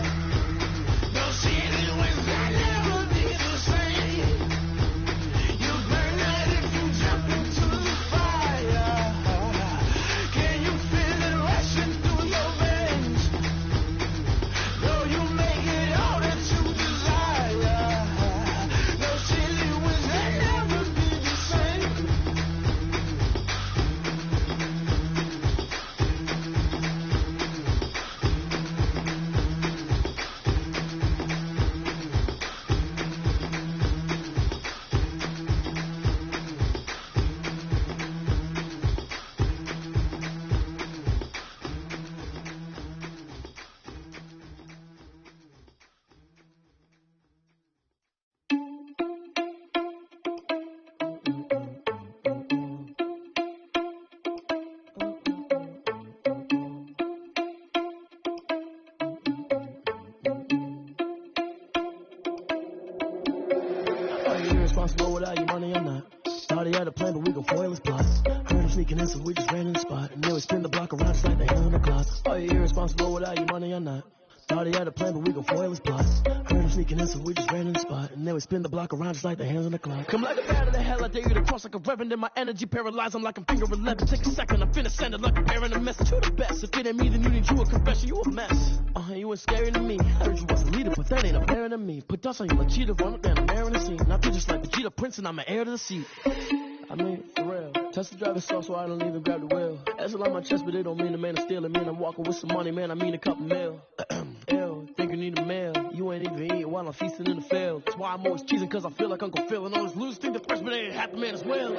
Speaker 17: without your money or not. Thought he had a plan, but we gon' foil his plots. Heard him sneaking in, so we just ran in the spot. And then we spin the block around just like the hell in the clock. Are you irresponsible without your money or not? Thought he had a plan, but we gon' foil his plots. Heard him sneaking in, so we just ran in the spot. And then we spin the block around just like the hands on the clock. Come like a bat of the hell, I dare you to cross like a reverend. In my energy paralyzed, I'm like I'm finger 11. Take a second, I'm finna send it like a bearing a message. You the best, if it ain't me, then you need you a confession. You a mess. You ain't scary to me. I heard you was a leader, but that ain't a bearing to me. Put dust on you like cheetah, run up down the air in the scene. Now you just like Vegeta Prince, and I'm an heir to the seat. I mean, for real. Test the driver's slow, so I don't even grab the wheel. That's on my chest, but it don't mean the man is stealing. Man, I'm walking with some money, man. I mean a couple mil. Ew, think you need a meal. You ain't even eating while I'm feasting in the field. That's why I'm always cheesing, cause I feel like Uncle Phil. And all this loose think the freshman ain't half the man as well.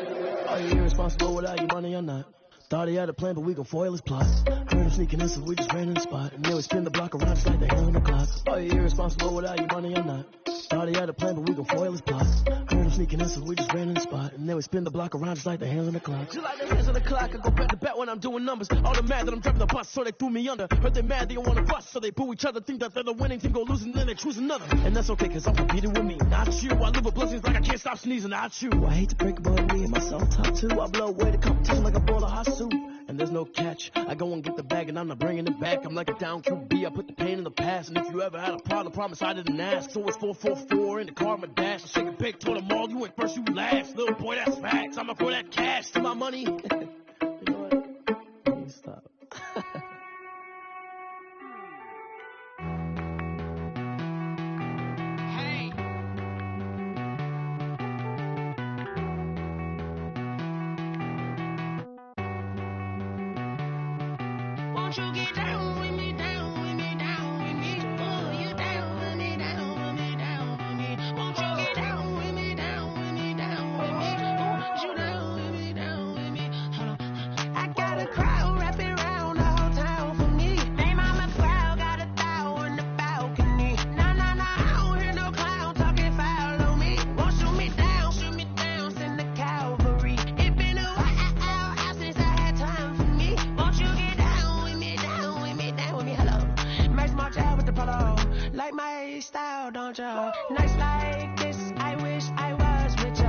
Speaker 17: Are you irresponsible without your money or not? Thought he had a plan, but we gon' foil his plots. Heard him sneaking in, so we just ran in the spot. And then we spin the block around just like the hell in the clock. Are you irresponsible without your money or not? Thought he had a plan, but we gon' foil his plots. Heard him sneaking in, so we just ran in the spot. And then we spin the block around just like the hands on the clock. Just like the hands on the clock, I go back to back when I'm doing numbers. All the mad that I'm driving the bus, so they threw me under. Heard they mad, they don't wanna bust, so they boo each other. Think that they're the winning team, go losing, then they choose another. And that's okay, cause I'm competing with me, not you. I live with blessings like I can't stop sneezing, not you. I hate to break it, but me and myself top two. I blow away the competition like a bowl of hot soup. And there's no catch. I go and get the bag and I'm not bringing it back. I'm like a down QB. I put the pain in the past. And if you ever had a problem, promise I didn't ask. So it's 444 in the car, my dash. I shake a big toward the mall. You ain't first, you last. Little boy, that's facts. I'ma throw that cash to my money. You know what? Let me stop.
Speaker 3: Won't you get down with me, down with me, down with me? Oh, you down with me, down with me, down with me. Won't you get down with me, down with me, down with me? Oh, you down with me, down with me? Hold on. I got a crowd wrapping around the whole town for me. They mama proud, got 1,000 in the balcony. Nah, nah, nah, I don't hear no clown talking foul on me. Won't shoot me down, send the cavalry. It been a while since I had time for me. Won't you get down with me, down with me, down with me? Hello. Max March out with the polo. Like my style, don't ya? Nights like this, I wish I was richer.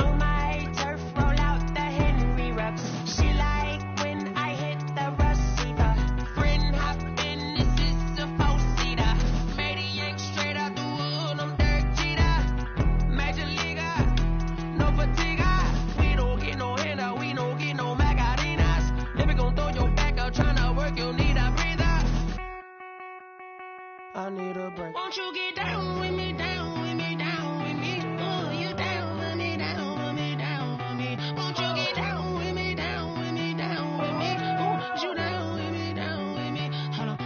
Speaker 3: On my turf, roll out the Henry Rux. She like when I hit the receiver. Friend hop in, this is a 4-seater. Made a yank straight out the wood, I'm Derek Jeter. Major leaguer, no fatigue. We don't get no handout, we don't get no Macarinas. Never gon' throw your back out, tryna work, you need a breather. I need a break. Won't you get down with me, down with me, down with me? Oh, you down with me, down with me, down with me? Won't you get down with me, down with me, down with me? Oh, you down with me, down with me? Hold on.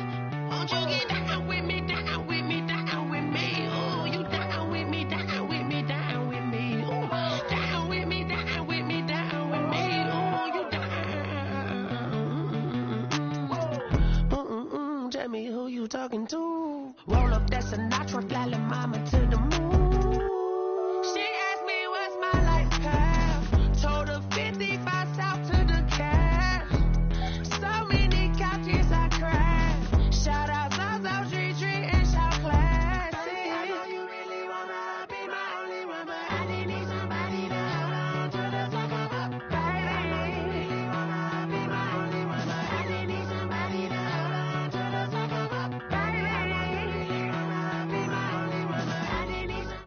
Speaker 3: Won't you get down with me, down with me, down with me? Oh, you down with me, down with me, down with me? Oh, down with me, down with me, down with me? Oh, you down. Tell me who you talking to. Roll up that Sinatra, fly la mama to the moon. She asked me what's my life path. Told her 55 south to the cash. So many couches I crashed. Shout out South Street and shout class. I know you really wanna be my only one, but I didn't need somebody to hold on to the fuck up. Baby, I know you really wanna be my only one, but I didn't need somebody to hold on to the fuck up. Baby, I know you really wanna be my only one, but I didn't need somebody.